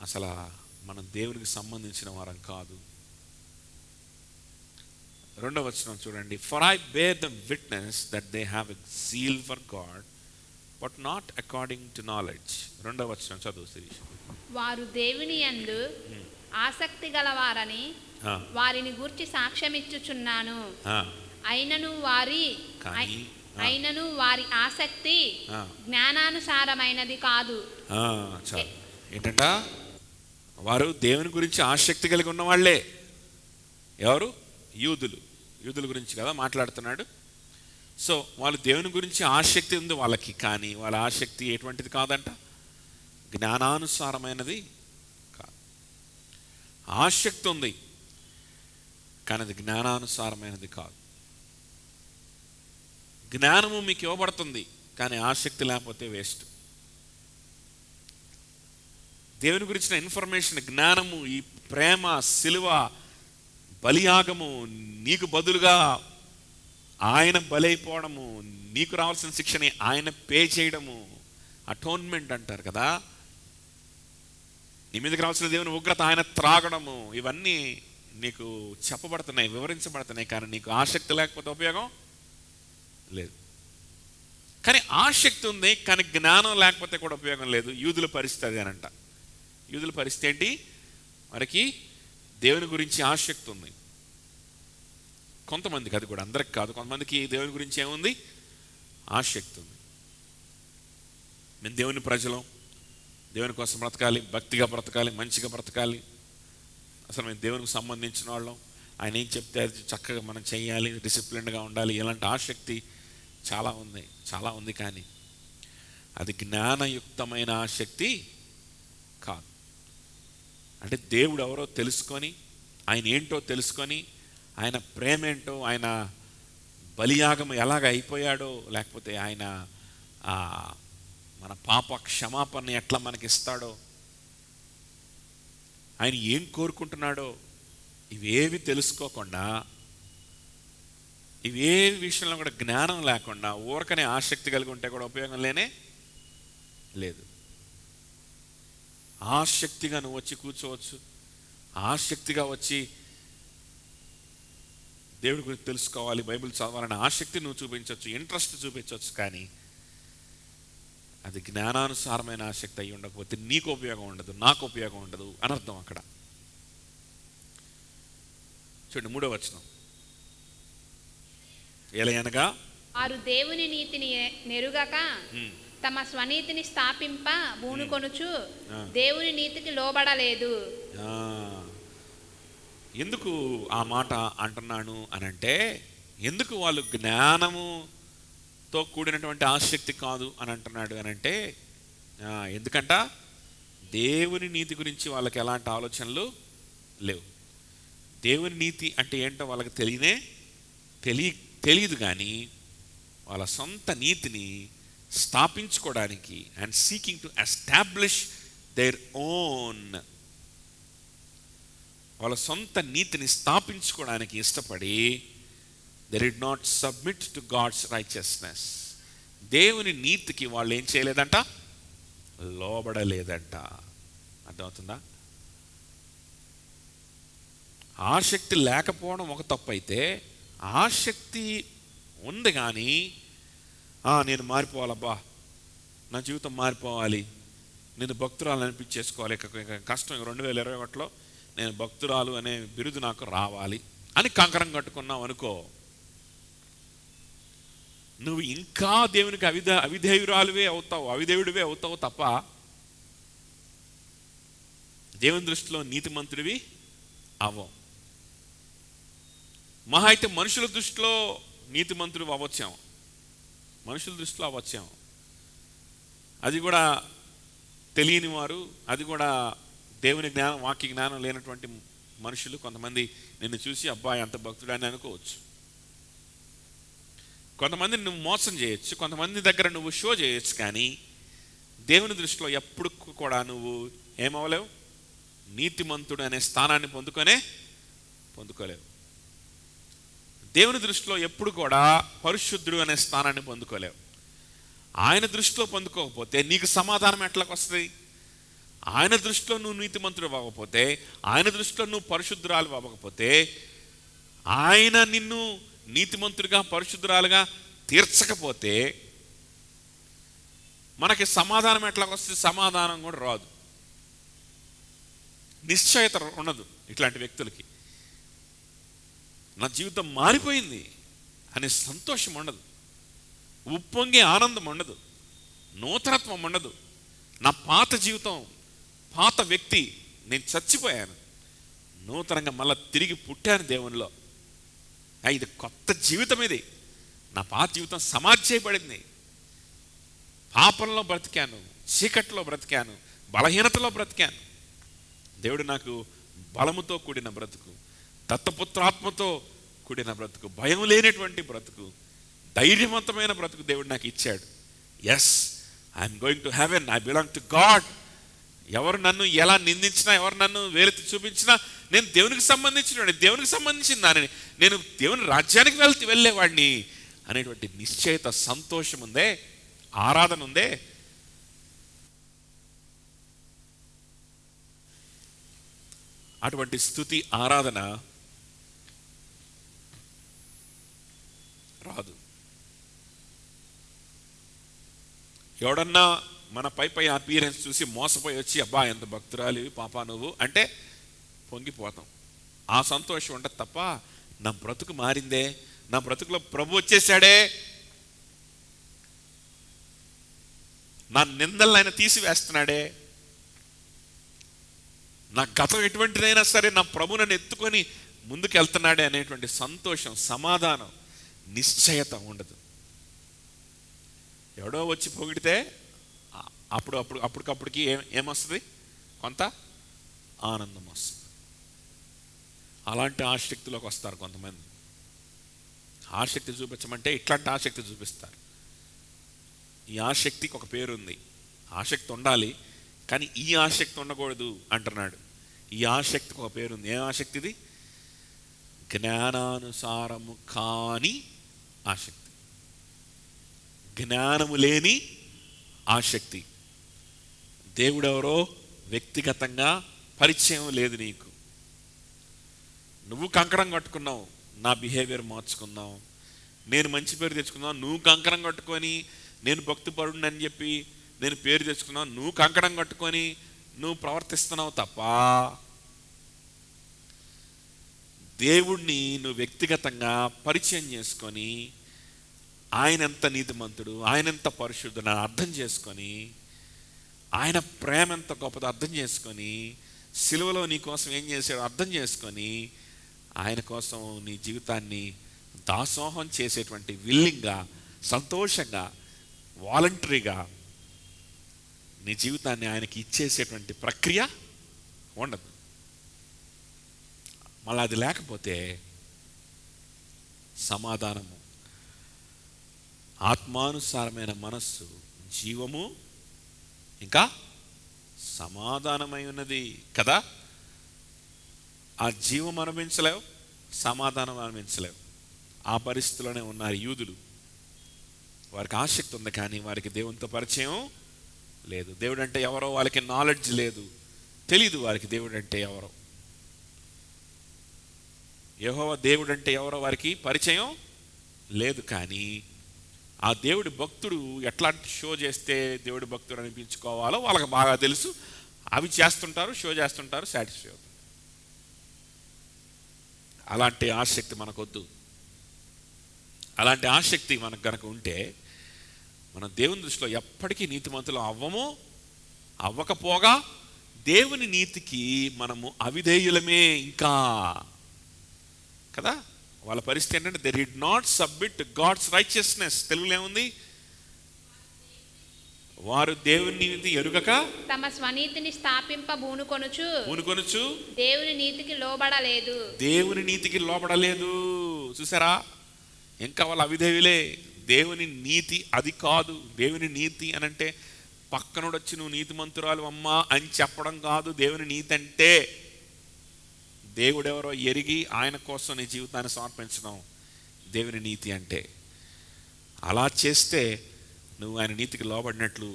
అసలు మనం దేవునికి సంబంధించిన వారం కాదు. 2వ వచనం చూడండి. For I bear them witness that they have a zeal for God, but not according to knowledge. 2వ వచనం చదువు శిరీష్. వారు దేవుని యందు ఆసక్తి గలవారని వారిని గూర్చి సాక్ష్యమిచ్చుచున్నాను. అయినను వారి ఆసక్తి జ్ఞానానుసారమైనది కాదు. ఏంటంట? వారు దేవుని గురించి ఆసక్తి కలిగి ఉన్న వాళ్ళే. ఎవరు? యూదుల గురించి కదా మాట్లాడుతున్నాడు. సో వాళ్ళు దేవుని గురించి ఆసక్తి ఉంది వాళ్ళకి, కానీ వాళ్ళ ఆసక్తి ఎటువంటిది కాదంట? జ్ఞానానుసారమైనది కాదు. ఆసక్తి ఉంది కానీ అది జ్ఞానానుసారమైనది కాదు. జ్ఞానము మీకు ఇవ్వబడుతుంది కానీ ఆసక్తి లేకపోతే వేస్ట్. దేవుని గురించిన ఇన్ఫర్మేషన్, జ్ఞానము, ఈ ప్రేమ, సిలువ, బలియాగము, నీకు బదులుగా ఆయన బలైపోవడము, నీకు రావాల్సిన శిక్షని ఆయన పే చేయడము, అటోన్మెంట్ అంటారు కదా, నీ మీదకి రావాల్సిన దేవుని ఉగ్రత ఆయన త్రాగడము, ఇవన్నీ నీకు చెప్పబడుతున్నాయి, వివరించబడుతున్నాయి. కానీ నీకు ఆసక్తి లేకపోతే ఉపయోగం లేదు. కానీ ఆసక్తి ఉంది కానీ జ్ఞానం లేకపోతే కూడా ఉపయోగం లేదు. యూదుల పరిస్థితి అదేనంట. యూదుల పరిస్థితి ఏంటి? వారికి దేవుని గురించి ఆసక్తి ఉంది. కొంతమందికి, అది కూడా అందరికి కాదు, కొంతమందికి దేవుని గురించి ఏముంది? ఆసక్తి ఉంది. మేము దేవుని ప్రజలం, దేవుని కోసం బ్రతకాలి, భక్తిగా బ్రతకాలి, మంచిగా బ్రతకాలి, అసలు మేము దేవునికి సంబంధించిన వాళ్ళం, ఆయన ఏం చెప్తే అది చక్కగా మనం చేయాలి, డిసిప్లిన్డ్గా ఉండాలి, ఇలాంటి ఆసక్తి చాలా ఉంది. కానీ అది జ్ఞానయుక్తమైన ఆసక్తి కాదు. అంటే దేవుడు ఎవరో తెలుసుకొని, ఆయన ఏంటో తెలుసుకొని, ఆయన ప్రేమ ఏంటో, ఆయన బలియాగం ఎలాగ అయిపోయాడో, లేకపోతే ఆయన మన పాప క్షమాపణ ఎట్లా మనకిస్తాడో, ఆయన ఏం కోరుకుంటున్నాడో, ఇవేవి తెలుసుకోకుండా ఇవి ఏ విషయంలో కూడా జ్ఞానం లేకుండా ఊరకనే ఆసక్తి కలిగి ఉంటే కూడా ఉపయోగం లేదు. ఆసక్తిగా నువ్వు వచ్చి కూర్చోవచ్చు, ఆసక్తిగా వచ్చి దేవుడి గురించి తెలుసుకోవాలి, బైబిల్ చదవాలని ఆసక్తి నువ్వు చూపించవచ్చు, ఇంట్రెస్ట్ చూపించవచ్చు. కానీ అది జ్ఞానానుసారమైన ఆసక్తి అయి ఉండకపోతే నీకు ఉపయోగం ఉండదు, నాకు ఉపయోగం ఉండదు అని అర్థం అక్కడ. చూడండి 3వ వచనం. ఏలయనగా వారు దేవుని నీతిని నెరుగక తమ స్వనీతిని స్థాపింప బూనుకొనుచు దేవుని నీతికి లోబడలేదు. ఎందుకు ఆ మాట అంటున్నాను అనంటే, ఎందుకు వాళ్ళు జ్ఞానముతో కూడినటువంటి ఆసక్తి కాదు అని అంటున్నాడు అనంటే, ఎందుకంట దేవుని నీతి గురించి వాళ్ళకి ఎలాంటి ఆలోచనలు లేవు. దేవుని నీతి అంటే ఏంటో వాళ్ళకి తెలియదు. కానీ వాళ్ళ సొంత నీతిని స్థాపించుకోవడానికి and seeking to establish their own, వాళ్ళ సొంత నీతిని స్థాపించుకోవడానికి ఇష్టపడి they did not submit to God's righteousness. దేవుని నీతికి వాళ్ళు ఏం చేయలేదంట, లోబడలేదంట. అర్థమవుతుందా? ఆసక్తి లేకపోవడం ఒక తప్పు అయితే, ఆసక్తి ఉంది కానీ నేను మారిపోవాలబ్బా, నా జీవితం మారిపోవాలి, నేను భక్తురాలు అనిపించేసుకోవాలి, కష్టం 2021లో నేను భక్తురాలు అనే బిరుదు నాకు రావాలి అని కంకరం కట్టుకున్నావు అనుకో, నువ్వు ఇంకా దేవునికి అవిధేయురాలువే అవుతావు, అవిధేయుడివే అవుతావు తప్ప దేవుని దృష్టిలో నీతిమంతుడివి అవ్వవు. మహా అయితే మనుషుల దృష్టిలో నీతిమంతుడు అవ్వచ్చాము, మనుషుల దృష్టిలో అవ్వచ్చాము. అది కూడా తెలియని వారు, అది కూడా దేవుని జ్ఞానం, వాక్య జ్ఞానం లేనటువంటి మనుషులు కొంతమంది నిన్ను చూసి అబ్బాయి అంత భక్తుడని అనుకోవచ్చు. కొంతమందిని నువ్వు మోసం చేయొచ్చు, కొంతమంది దగ్గర నువ్వు షో చేయొచ్చు. కానీ దేవుని దృష్టిలో ఎప్పుడు కూడా నువ్వు ఏమవ్వలేవు, నీతిమంతుడు అనే స్థానాన్ని పొందుకోలేవు. దేవుని దృష్టిలో ఎప్పుడు కూడా పరిశుద్ధుడు అనే స్థానాన్ని పొందుకోలేవు. ఆయన దృష్టిలో పొందుకోకపోతే నీకు సమాధానం ఎట్లా వస్తుంది? ఆయన దృష్టిలో నువ్వు నీతిమంతుడు అవ్వకపోతే, ఆయన దృష్టిలో నువ్వు పరిశుద్ధురాలు అవ్వకపోతే, ఆయన నిన్ను నీతిమంతుడిగా పరిశుద్ధురాలుగా తీర్చకపోతే మనకి సమాధానం ఎట్లా వస్తుంది? సమాధానం కూడా రాదు, నిశ్చయత ఉండదు. ఇట్లాంటి వ్యక్తులకి నా జీవితం మారిపోయింది అనే సంతోషం ఉండదు, ఉప్పొంగే ఆనందం ఉండదు, నూతనత్వం ఉండదు. నా పాత జీవితం, పాత వ్యక్తి, నేను చచ్చిపోయాను, నూతనంగా మళ్ళీ తిరిగి పుట్టాను దేవునిలో, ఇది కొత్త జీవితం, ఇది నా పాత జీవితం సమాధి చేయబడింది. పాపంలో బ్రతికాను, చీకట్లో బ్రతికాను, బలహీనతలో బ్రతికాను. దేవుడు నాకు బలముతో కూడిన బ్రతుకు, దత్తపుత్రాత్మతో కూడిన బ్రతుకు, భయం లేనటువంటి బ్రతుకు, ధైర్యవంతమైన బ్రతుకు దేవుడు నాకు ఇచ్చాడు. Yes, I'm going to heaven, I belong to God. ఎవరు నన్ను ఎలా నిందించినా, ఎవరు నన్ను వేలెత్తి చూపించినా నేను దేవునికి సంబంధించిన దానిని, నేను దేవుని రాజ్యానికి వెళ్ళేవాడిని అనేటువంటి నిశ్చయిత, సంతోషం ఉందే, ఆరాధన ఉందే, అటువంటి స్తుతి ఆరాధన రాదు. ఎవడన్నా మన పై అపీరెన్స్ చూసి మోసపోయి వచ్చి అబ్బా ఎంత భక్తురాలివి పాపా నువ్వు అంటే పొంగిపోతాం. ఆ సంతోషం ఉండదు తప్ప, నా బ్రతుకు మారిందే, నా బ్రతుకులో ప్రభు వచ్చేసాడే, నా నిందలను ఆయన తీసివేస్తున్నాడే, నా గతం ఎటువంటిదైనా సరే నా ప్రభు నన్ను ఎత్తుకొని ముందుకెళ్తున్నాడే అనేటువంటి సంతోషం, సమాధానం, నిశ్చయత ఉండదు. ఎవడో వచ్చి పొగిడితే అప్పటికప్పటికి ఏమొస్తుంది? కొంత ఆనందం వస్తుంది. అలాంటి ఆసక్తిలోకి వస్తారు కొంతమంది. ఆసక్తి చూపించమంటే ఇట్లాంటి ఆసక్తి చూపిస్తారు. ఈ ఆసక్తికి ఒక పేరుంది. ఆసక్తి ఉండాలి, కానీ ఈ ఆసక్తి ఉండకూడదు అంటున్నాడు. ఈ ఆసక్తికి ఒక పేరుంది. ఏ ఆసక్తి ఇది? జ్ఞానానుసారము కాని ఆసక్తి. జ్ఞానము లేని ఆసక్తి. దేవుడెవరో వ్యక్తిగతంగా పరిచయం లేదు నీకు. నువ్వు కంకణం కట్టుకున్నావు, నా బిహేవియర్ మార్చుకుందాం, నేను మంచి పేరు తెచ్చుకుందాం. నువ్వు కంకణం కట్టుకొని నేను భక్తిపరుడిని అని చెప్పి నేను పేరు తెచ్చుకున్నావు. నువ్వు కంకణం కట్టుకొని నువ్వు ప్రవర్తిస్తున్నావు తప్ప దేవుణ్ణి నువ్వు వ్యక్తిగతంగా పరిచయం చేసుకొని ఆయన ఎంత నీతిమంతుడు, ఆయన ఎంత పరిశుద్ధుడు అని అర్థం చేసుకొని, ఆయన ప్రేమ ఎంత గొప్పదో అర్థం చేసుకొని, సిలువలో నీ కోసం ఏం చేశాడో అర్థం చేసుకొని, ఆయన కోసం నీ జీవితాన్ని దాసోహం చేసేటువంటి విల్లింగ్గా, సంతోషంగా, వాలంటరీగా నీ జీవితాన్ని ఆయనకి ఇచ్చేసేటువంటి ప్రక్రియ ఉండదు. మళ్ళీ అది లేకపోతే సమాధానము, ఆత్మానుసారమైన మనస్సు, జీవము, ఇంకా సమాధానమై ఉన్నది కదా. ఆ జీవం అనుభవించలేవు, సమాధానం అనుభవించలేవు. ఆ పరిస్థితిలోనే ఉన్నారు యూదులు. వారికి ఆసక్తి ఉంది కానీ వారికి దేవునితో పరిచయం లేదు. దేవుడు అంటే ఎవరో వాళ్ళకి నాలెడ్జ్ లేదు, తెలీదు వారికి దేవుడు అంటే ఎవరో. యెహోవా దేవుడు అంటే ఎవరో వారికి పరిచయం లేదు. కానీ ఆ దేవుడి భక్తుడు ఎట్లాంటి షో చేస్తే దేవుడి భక్తుడు అనిపించుకోవాలో వాళ్ళకి బాగా తెలుసు. అవి చేస్తుంటారు, షో చేస్తుంటారు, సాటిస్ఫై అవుతుంటారు. అలాంటి ఆసక్తి మనకొద్దు. అలాంటి ఆసక్తి మనకు కనుక ఉంటే మనం దేవుని దృష్టిలో ఎప్పటికీ నీతిమంతులు అవ్వకపోగా దేవుని నీతికి మనము అవిధేయులమే ఇంకా కదా. వాళ్ళ పరిస్థితి ఏంటంటే they did not submit to God's righteousness. తెలుగులో ఏముంది? వారు దేవుని నీతి ఎరుగక తమ స్వనీతిని స్థాపింప పూనుకొనుచు దేవుని నీతికి లోబడలేదు. దేవుని నీతికి లోబడలేదు. చూసారా, ఇంకా వాళ్ళ అవిధేయులే. దేవుని నీతి అది కాదు. దేవుని నీతి అని అంటే పక్కనుడు వచ్చి నువ్వు నీతిమంతురాలు అమ్మా అని చెప్పడం కాదు. దేవుని నీతి అంటే దేవుడెవరో ఎరిగి ఆయన కోసం నీ జీవితాన్ని సమర్పించడం దేవుని నీతి అంటే. అలా చేస్తే నువ్వు ఆయన నీతికి లోబడినట్లు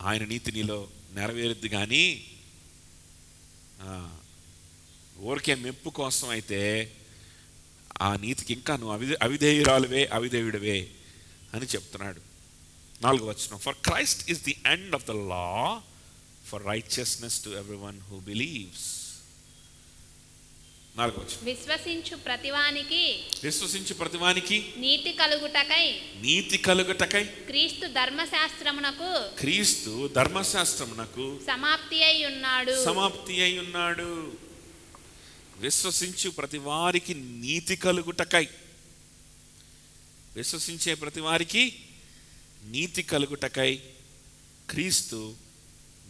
ఆయన నీతి నీలో నెరవేరుద్ది. కానీ ఊరికే మెప్పు కోసం అయితే ఆ నీతికి ఇంకా నువ్వు అవిధేయుడివే అని చెప్తున్నాడు. 4వ వచనం, for Christ is the end of the law for righteousness to everyone who believes. 4వ వచనం, విశ్వసించు ప్రతివానికి నీతి కలుగుటకై క్రీస్తు ధర్మశాస్త్రమునకు సమాప్తి అయి ఉన్నాడు. విశ్వసించు ప్రతి వారికి నీతి కలుగుటకై, విశ్వసించే ప్రతి వారికి నీతి కలుగుటకై క్రీస్తు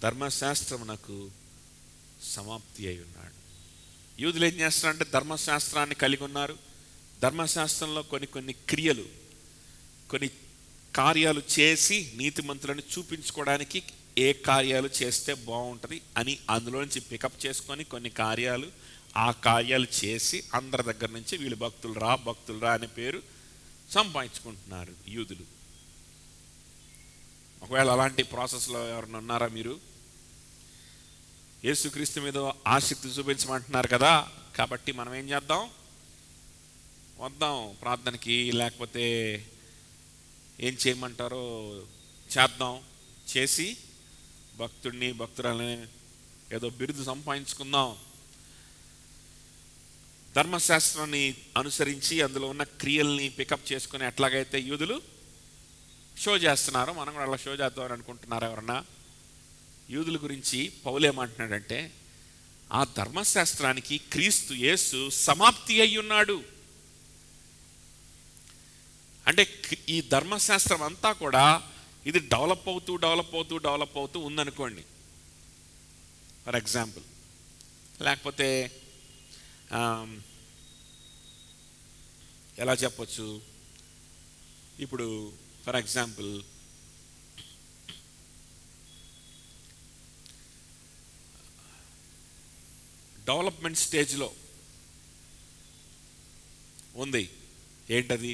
ధర్మశాస్త్రమునకు సమాప్తి అయి ఉన్నాడు. యూదులు ఏం చేస్తున్నారంటే ధర్మశాస్త్రాన్ని కలిగి ఉన్నారు. ధర్మశాస్త్రంలో కొన్ని క్రియలు, కొన్ని కార్యాలు చేసి నీతిమంతులను చూపించుకోవడానికి ఏ కార్యాలు చేస్తే బాగుంటుంది అని అందులో నుంచి పికప్ చేసుకొని కొన్ని కార్యాలు, ఆ కార్యాలు చేసి అందరి దగ్గర నుంచి వీళ్ళు భక్తులరా అనే పేరు సంపాదించుకుంటున్నారు యూదులు. ఒకవేళ అలాంటి ప్రాసెస్లో ఎవరైనా ఉన్నారా మీరు? యేసుక్రీస్తు మీద ఆసక్తి చూపించమంటున్నారు కదా, కాబట్టి మనం ఏం చేద్దాం? వద్దాం ప్రార్థనకి, లేకపోతే ఏం చేయమంటారో చేద్దాం. చేసి భక్తురాలని ఏదో బిరుదు సంపాదించుకుందాం. ధర్మశాస్త్రాన్ని అనుసరించి అందులో ఉన్న క్రియల్ని పికప్ చేసుకుని ఎట్లాగైతే యూదులు షో చేస్తున్నారో మనం కూడా అలా షో చేద్దామని అనుకుంటున్నారు ఎవరన్నా? యూదుల గురించి పౌలు ఏమంటున్నాడంటే ఆ ధర్మశాస్త్రానికి క్రీస్తు యేసు సమాప్తి అయి ఉన్నాడు. అంటే ఈ ధర్మశాస్త్రం అంతా కూడా ఇది డెవలప్ అవుతూ ఉందనుకోండి. ఫర్ ఎగ్జాంపుల్, లేకపోతే ఎలా చెప్పొచ్చు, ఇప్పుడు ఫర్ ఎగ్జాంపుల్ డెవలప్మెంట్ స్టేజ్లో ఉంది. ఏంటది?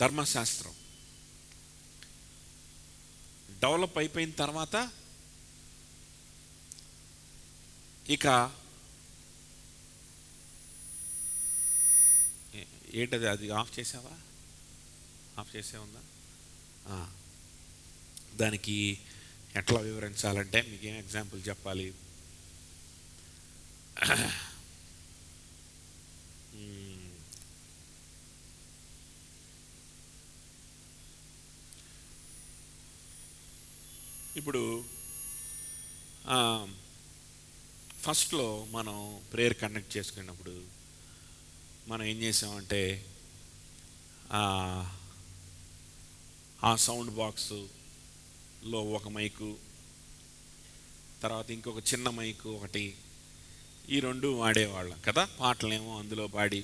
ధర్మశాస్త్రం డెవలప్ అయిపోయిన తర్వాత ఇక ఏంటది, అది ఆఫ్ చేసావా? ఆఫ్ చేసే ఉందా? దానికి ఎట్లా వివరించాలంటే మీకేం ఎగ్జాంపుల్ చెప్పాలి? ఇప్పుడు ఫస్ట్లో మనం ప్రేయర్ కండక్ట్ చేసుకున్నప్పుడు మనం ఏం చేసామంటే ఆ సౌండ్ బాక్స్లో ఒక మైకు, తర్వాత ఇంకొక చిన్న మైకు ఒకటి, ఈ రెండు వాడేవాళ్ళం కదా. పాటలేమో అందులో పాడి,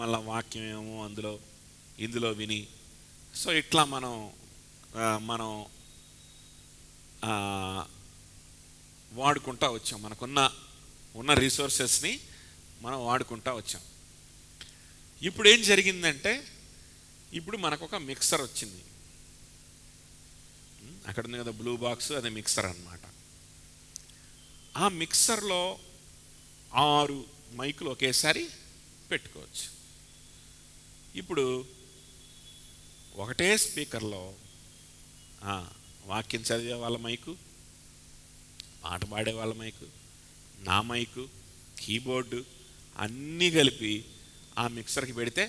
మళ్ళీ వాక్యం ఏమో ఇందులో విని, సో ఇట్లా మనం వాడుకుంటా వచ్చాం. మనకున్న రిసోర్సెస్ని మనం వాడుకుంటా వచ్చాం. ఇప్పుడు ఏం జరిగిందంటే, ఇప్పుడు మనకు ఒక మిక్సర్ వచ్చింది. అక్కడ ఉంది కదా బ్లూ బాక్స్, అది మిక్సర్ అన్నమాట. ఆ మిక్సర్లో 6 మైకులు ఒకేసారి పెట్టుకోవచ్చు. ఇప్పుడు ఒకటే స్పీకర్లో వాక్యం చదివే వాళ్ళ మైకు, పాట పాడే వాళ్ళ మైకు, నా మైకు, కీబోర్డు అన్నీ కలిపి ఆ మిక్సర్కి పెడితే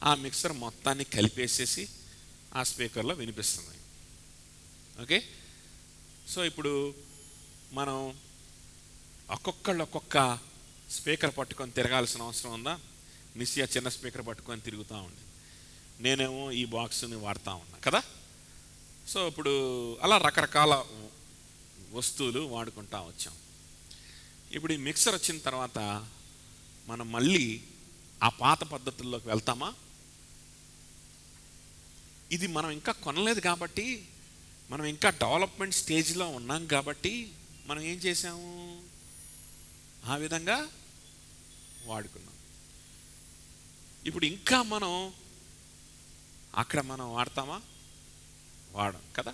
ఆ మిక్సర్ మొత్తాన్ని కలిపేసేసి ఆ స్పీకర్లో వినిపిస్తుంది. ఓకే, సో ఇప్పుడు మనం ఒక్కొక్క స్పీకర్ పట్టుకొని తిరగాల్సిన అవసరం ఉందా? నిశ్చయ చిన్న స్పీకర్ పట్టుకొని తిరుగుతూ ఉంది, నేనేమో ఈ బాక్స్ని వాడుతూ ఉన్నా కదా. సో ఇప్పుడు అలా రకరకాల వస్తువులు వాడుకుంటా వచ్చాం. ఇప్పుడు ఈ మిక్సర్ వచ్చిన తర్వాత మనం మళ్ళీ ఆ పాత పద్ధతుల్లోకి వెళ్తామా? ఇది మనం ఇంకా కొనలేదు కాబట్టి, మనం ఇంకా డెవలప్మెంట్ స్టేజ్లో ఉన్నాం కాబట్టి మనం ఏం చేసాము, ఆ విధంగా వాడుకున్నాం. ఇప్పుడు ఇంకా మనం అక్కడ మనం వాడతామా? వాడం కదా.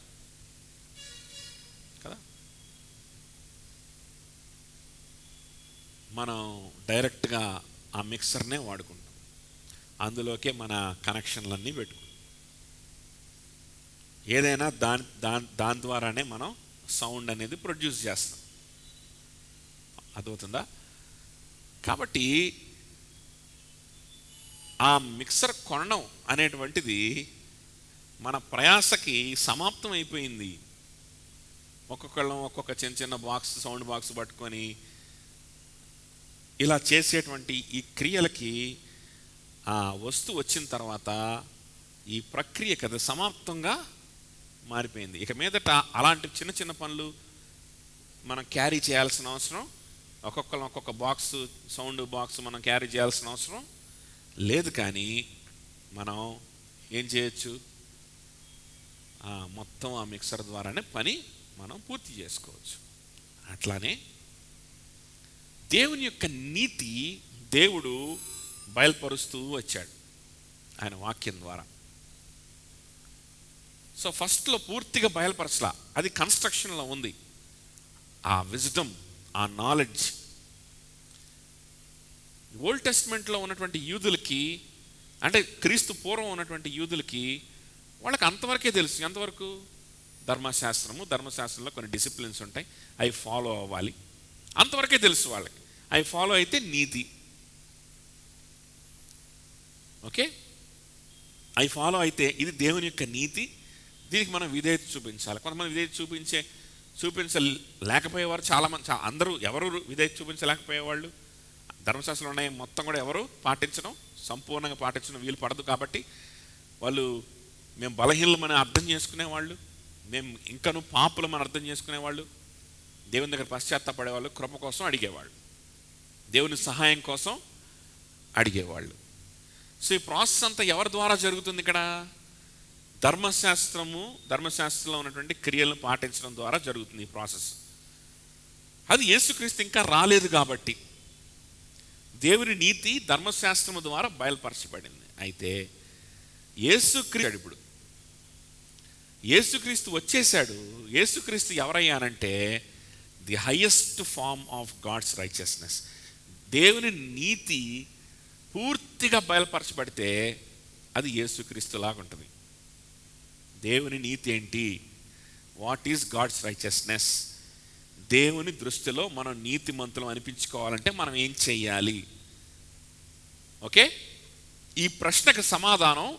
మనం డైరెక్ట్గా ఆ మిక్సర్నే వాడుకుంటాం, అందులోకే మన కనెక్షన్లన్నీ పెట్టుకుంటాం. ఏదైనా దాని ద్వారానే మనం సౌండ్ అనేది ప్రొడ్యూస్ చేస్తాం. అర్థమవుతుందా? కాబట్టి ఆ మిక్సర్ కొనడం అనేటువంటిది మన ప్రయాసకి సమాప్తం అయిపోయింది. ఒక్కొక్కళ్ళం ఒక్కొక్క చిన్న బాక్స్, సౌండ్ బాక్స్ పట్టుకొని ఇలా చేసేటువంటి ఈ క్రియలకి ఆ వస్తువు వచ్చిన తర్వాత ఈ ప్రక్రియ కదా సమాప్తంగా మారిపోయింది. ఇక మీదట అలాంటి చిన్న పనులు మనం క్యారీ చేయాల్సిన అవసరం, ఒక్కొక్క బాక్స్, సౌండ్ బాక్స్ మనం క్యారీ చేయాల్సిన అవసరం లేదు. కానీ మనం ఏం చేయొచ్చు, మొత్తం ఆ మిక్సర్ ద్వారానే పని మనం పూర్తి చేసుకోవచ్చు. అట్లానే దేవుని యొక్క నీతి దేవుడు బయలుపరుస్తూ వచ్చాడు ఆయన వాక్యం ద్వారా. సో ఫస్ట్లో పూర్తిగా బయలుపరచలా, అది కన్స్ట్రక్షన్లో ఉంది. ఆ విజ్డమ్, ఆ నాలెడ్జ్ ఓల్డ్ టెస్ట్మెంట్లో ఉన్నటువంటి యూదులకి, అంటే క్రీస్తు పూర్వం ఉన్నటువంటి యూదులకి, వాళ్ళకి అంతవరకే తెలుసు. ఎంతవరకు? ధర్మశాస్త్రంలో కొన్ని డిసిప్లిన్స్ ఉంటాయి, అవి ఫాలో అవ్వాలి, అంతవరకే తెలుసు వాళ్ళకి. అవి ఫాలో అయితే నీతి. ఓకే, అవి ఫాలో అయితే ఇది దేవుని యొక్క నీతి, దీనికి మనం విధేయత చూపించాలి. కొంతమంది విధేయత చూపించలేకపోయేవారు చాలామంది, అందరూ ఎవరు విధేయత చూపించలేకపోయేవాళ్ళు. ధర్మశాస్త్రం ఉన్నాయి మొత్తం కూడా ఎవరు సంపూర్ణంగా పాటించడం వీలు పడదు. కాబట్టి వాళ్ళు మేము బలహీనమని అర్థం చేసుకునేవాళ్ళు, మేము ఇంకనూ పాపులమని అర్థం చేసుకునేవాళ్ళు, దేవుని దగ్గర పశ్చాత్తాపడేవాళ్ళు, కృప కోసం అడిగేవాళ్ళు, దేవుని సహాయం కోసం అడిగేవాళ్ళు. సో ఈ ప్రాసెస్ అంతా ఎవరి ద్వారా జరుగుతుంది? ఇక్కడ ధర్మశాస్త్రంలో ఉన్నటువంటి క్రియలను పాటించడం ద్వారా జరుగుతుంది ఈ ప్రాసెస్. అది యేసుక్రీస్తు ఇంకా రాలేదు కాబట్టి దేవుని నీతి ధర్మశాస్త్రము ద్వారా బయలుపరచబడింది. అయితే యేసుక్రీస్తు ఇప్పుడు యేసుక్రీస్తు వచ్చేసాడు. యేసుక్రీస్తు ఎవరయ్యానంటే the highest form of God's righteousness. దేవుని నీతి పూర్తిగా బయలుపరచబడితే అది యేసుక్రీస్తు లాగా ఉంటుంది. దేవుని నీతి ఏంటి? What is God's righteousness? దేవుని దృష్టిలో మనం నీతిమంతులం అనిపించుకోవాలంటే మనం ఏం చెయ్యాలి? ఓకే, ఈ ప్రశ్నకు సమాధానం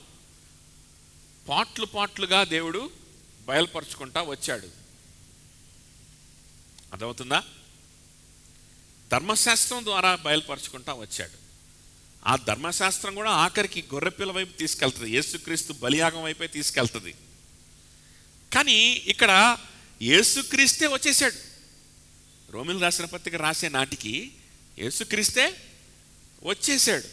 పాట్లుగా దేవుడు బయలుపరుచుకుంటా వచ్చాడు. అర్థమవుతుందా? ధర్మశాస్త్రం ద్వారా బయలుపరుచుకుంటా వచ్చాడు. ఆ ధర్మశాస్త్రం కూడా ఆఖరికి గొర్రెపిల్ల వైపు తీసుకెళ్తుంది, యేసుక్రీస్తు బలియాగం వైపే తీసుకెళ్తుంది. కానీ ఇక్కడ యేసుక్రీస్తే వచ్చేసాడు. రోమిలు రాసిన పత్రిక రాసే నాటికి యేసుక్రీస్తే వచ్చేసాడు.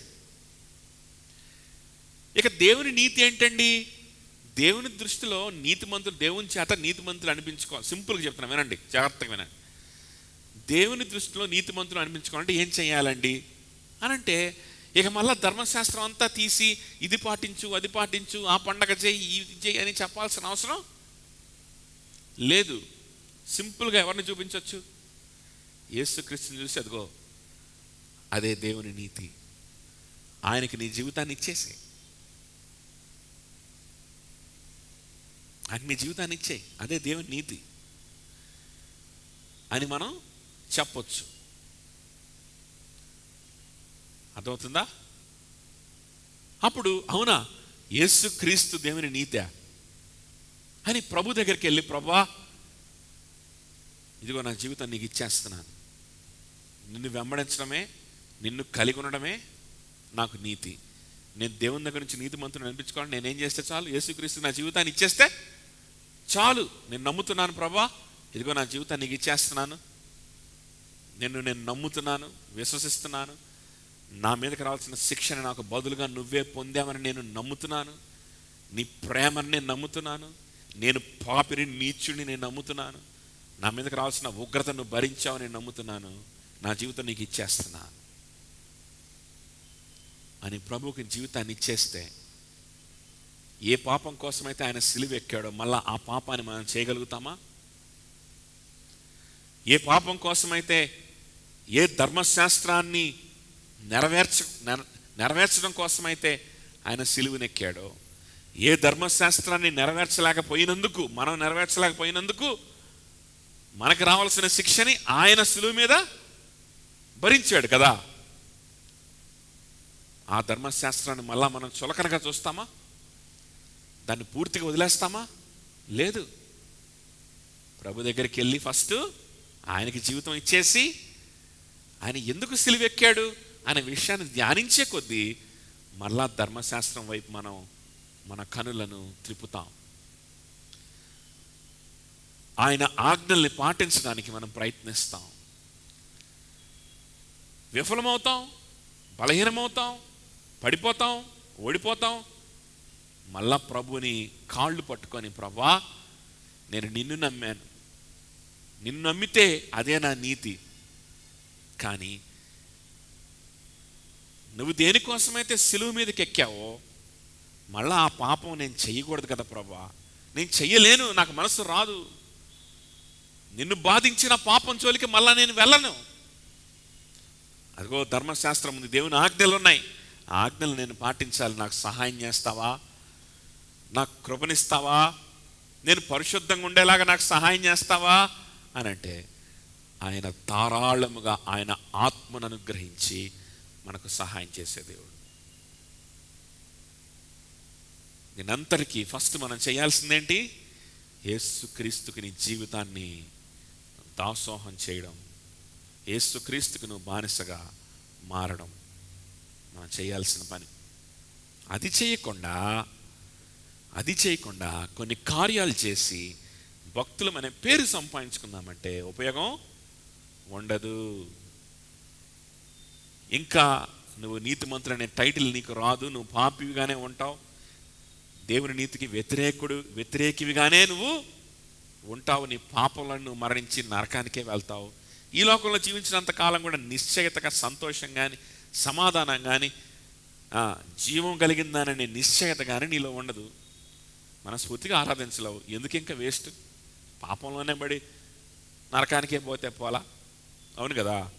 ఇక దేవుని నీతి ఏంటండి? దేవుని దృష్టిలో నీతిమంతులు, దేవుని చేత నీతిమంతులు అనిపించుకోవాలి. సింపుల్గా చెప్తున్నా, వినండి, జాగ్రత్తగా వినండి. దేవుని దృష్టిలో నీతిమంతులు అనిపించుకోవాలంటే ఏం చేయాలండి అని అంటే, ఇక మళ్ళీ ధర్మశాస్త్రం అంతా తీసి ఇది పాటించు, అది పాటించు, ఆ పండగ చేయి, ఇది చేయి అని చెప్పాల్సిన అవసరం లేదు. సింపుల్గా ఎవరిని చూపించవచ్చు? యేసుక్రీస్తుని చూసి, అదిగో అదే దేవుని నీతి, ఆయనకి నీ జీవితాన్ని ఇచ్చేసి, ఆయన నీ జీవితాన్ని ఇచ్చేయి, అదే దేవుని నీతి అని మనం చెప్పొచ్చు. అర్థమవుతుందా? అప్పుడు అవునా యేసుక్రీస్తు దేవుని నీతే అని ప్రభు దగ్గరికి వెళ్ళి, ప్రభువా ఇదిగో నా జీవితం నీకు ఇచ్చేస్తున్నాను, నిన్ను వెంబడించడమే, నిన్ను కలిగి ఉండడమే నాకు నీతి, నేను దేవుని దగ్గర నుంచి నీతిమంతుని అనిపించుకోవాలి, నేనేం చేస్తే చాలు, యేసుక్రీస్తు నా జీవితాన్ని ఇచ్చేస్తే చాలు, నేను నమ్ముతున్నాను ప్రభువా, ఇదిగో నా జీవితాన్ని నీకు ఇచ్చేస్తున్నాను, నేను నమ్ముతున్నాను, విశ్వసిస్తున్నాను, నా మీదకి రావాల్సిన శిక్షను నాకు బదులుగా నువ్వే పొందామని నేను నమ్ముతున్నాను, నీ ప్రేమని నేను నమ్ముతున్నాను, నేను పాపిని నీచుడిని నేను నమ్ముతున్నాను, నా మీదకి రావాల్సిన ఉగ్రతను భరించావని నేను నమ్ముతున్నాను, నా జీవితం నీకు ఇచ్చేస్తున్నాను అని ప్రభువుకి జీవితాన్ని ఇచ్చేస్తే, ఏ పాపం కోసమైతే ఆయన సిలువ ఎక్కాడో మళ్ళా ఆ పాపాన్ని మనం చేయగలుగుతామా? ఏ పాపం కోసమైతే, ఏ ధర్మశాస్త్రాన్ని నెరవేర్చడం కోసమైతే ఆయన సిలువనెక్కాడో, ఏ ధర్మశాస్త్రాన్ని మనం నెరవేర్చలేకపోయినందుకు మనకు రావాల్సిన శిక్షని ఆయన సిలువ మీద భరించాడు కదా. ఆ ధర్మశాస్త్రాన్ని మళ్ళా మనం చులకనగా చూస్తామా? దాన్ని పూర్తిగా వదిలేస్తామా? లేదు. ప్రభు దగ్గరికి వెళ్ళి ఫస్ట్ ఆయనకి జీవితం ఇచ్చేసి, ఆయన ఎందుకు సిలువెక్కాడు అనే విషయాన్ని ధ్యానించే కొద్దీ మళ్ళా ధర్మశాస్త్రం వైపు మనం మన కనులను త్రిప్పుతాం. ఆయన ఆజ్ఞల్ని పాటించడానికి మనం ప్రయత్నిస్తాం. విఫలమవుతాం, బలహీనమవుతాం, పడిపోతాం, ఓడిపోతాం. మళ్ళా ప్రభుని కాళ్ళు పట్టుకొని, ప్రభువా నేను నిన్ను నమ్మాను, నిన్ను నమ్మితే అదే నా నీతి, కానీ నువ్వు దేనికోసమైతే సిలువ మీదకి ఎక్కావో మళ్ళా ఆ పాపం నేను చెయ్యకూడదు కదా ప్రభువా, నేను చెయ్యలేను, నాకు మనసు రాదు, నిన్ను బాధించిన పాపం జోలికి మళ్ళా నేను వెళ్ళను. అదిగో ధర్మశాస్త్రం ఉంది, దేవుని ఆజ్ఞలు ఉన్నాయి, ఆ ఆజ్ఞలు నేను పాటించాలి, నాకు సహాయం చేస్తావా, నాకు కృపనిస్తావా, నేను పరిశుద్ధంగా ఉండేలాగా నాకు సహాయం చేస్తావా అని అంటే, ఆయన ధారాళముగా ఆయన ఆత్మను అనుగ్రహించి మనకు సహాయం చేసే దేవుడు. దీనంతటికీ ఫస్ట్ మనం చేయాల్సిందేంటి? యేసుక్రీస్తుకి నీ జీవితాన్ని దాసోహం చేయడం, యేసుక్రీస్తుకి నువ్వు బానిసగా మారడం మనం చేయాల్సిన పని. అది చేయకుండా కొన్ని కార్యాలు చేసి భక్తులు అనే పేరు సంపాదించుకుందామంటే ఉపయోగం ఉండదు. ఇంకా నువ్వు నీతిమంతుడు అనే టైటిల్ నీకు రాదు, నువ్వు పాపివిగానే ఉంటావు, దేవుని నీతికి వ్యతిరేకివిగానే నువ్వు ఉంటావు, నీ పాపంలో నువ్వు మరణించి నరకానికే వెళ్తావు. ఈ లోకంలో జీవించినంత కాలం కూడా నిశ్చయతగా, సంతోషం కానీ, సమాధానం కానీ, జీవం కలిగిందాననే నిశ్చయత కానీ నీలో ఉండదు. మనస్ఫూర్తిగా ఆరాధించలేవు. ఎందుకు ఇంకా వేస్ట్? పాపంలోనే పడి నరకానికే పోతే పోలా. అవును కదా?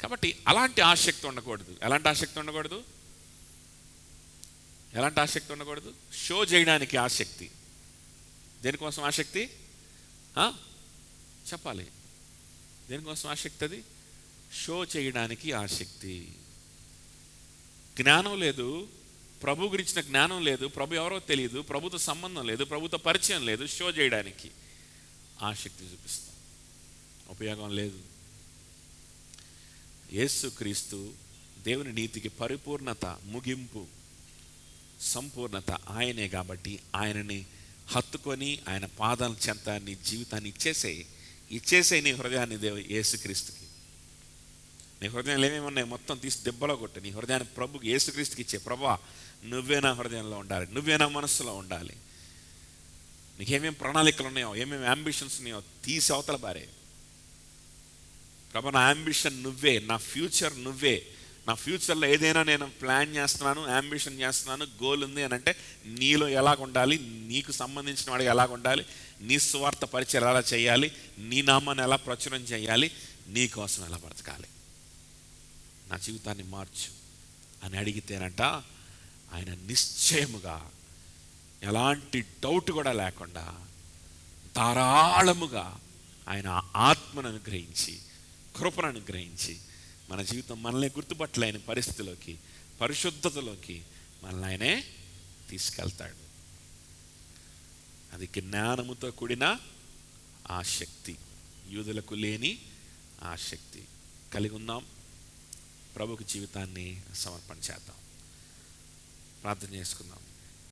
కాబట్టి అలాంటి ఆసక్తి ఉండకూడదు. ఎలాంటి ఆసక్తి ఉండకూడదు? ఎలాంటి ఆసక్తి ఉండకూడదు? షో చేయడానికి ఆసక్తి. దేనికోసం ఆసక్తి? చెప్పాలి. దేనికోసం ఆసక్తి? అది షో చేయడానికి ఆసక్తి. జ్ఞానం లేదు, ప్రభు గురించిన జ్ఞానం లేదు, ప్రభు ఎవరో తెలియదు, ప్రభుతో సంబంధం లేదు, ప్రభుతో పరిచయం లేదు, షో చేయడానికి ఆసక్తి చూపిస్తాం. ఉపయోగం లేదు. యేసుక్రీస్తు దేవుని నీతికి పరిపూర్ణత, ముగింపు, సంపూర్ణత ఆయనే. కాబట్టి ఆయనని హత్తుకొని ఆయన పాదాల చెంత నీ జీవితాన్ని ఇచ్చేసే నీ హృదయాన్ని యేసుక్రీస్తుకి. నీ హృదయంలో ఏమేమి ఉన్నాయి మొత్తం తీసి దెబ్బలో కొట్టు. నీ హృదయాన్ని ప్రభుకి, యేసుక్రీస్తుకి ఇచ్చే. ప్రభువా, నువ్వే నా హృదయంలో ఉండాలి, నువ్వే నా మనస్సులో ఉండాలి. నీకేమేమి ప్రణాళికలు ఉన్నాయో, ఏమేమి అంబిషన్స్ ఉన్నాయో తీసి అవతల బారే. ప్రభు, నా అంబిషన్ నువ్వే, నా ఫ్యూచర్ నువ్వే. నా ఫ్యూచర్లో ఏదైనా నేను ప్లాన్ చేస్తున్నాను, అంబిషన్ చేస్తున్నాను, గోల్ ఉంది అని అంటే నీలో ఎలాగ ఉండాలి, నీకు సంబంధించిన వాడికి ఎలాగ ఉండాలి, నీ స్వార్థ పరిచయం ఎలా చేయాలి, నీ నామాన్ని ఎలా ప్రచురం చేయాలి, నీ కోసం ఎలా బ్రతకాలి, నా జీవితాన్ని మార్చు అని అడిగితేనంట ఆయన నిశ్చయముగా, ఎలాంటి డౌట్ కూడా లేకుండా ధారాళముగా ఆయన ఆత్మను అనుగ్రహించి, కృపను అనుగ్రహించి మన జీవితం మనల్ని గుర్తుపట్టలేని పరిస్థితిలోకి, పరిశుద్ధతలోకి మనల్ని ఆయనే తీసుకెళ్తాడు. అది జ్ఞానముతో కూడిన ఆసక్తి, యూదులకు లేని ఆసక్తి కలిగి ఉన్నాం. ప్రభుకి జీవితాన్ని సమర్పణ చేద్దాం. ప్రార్థన చేసుకుందాం.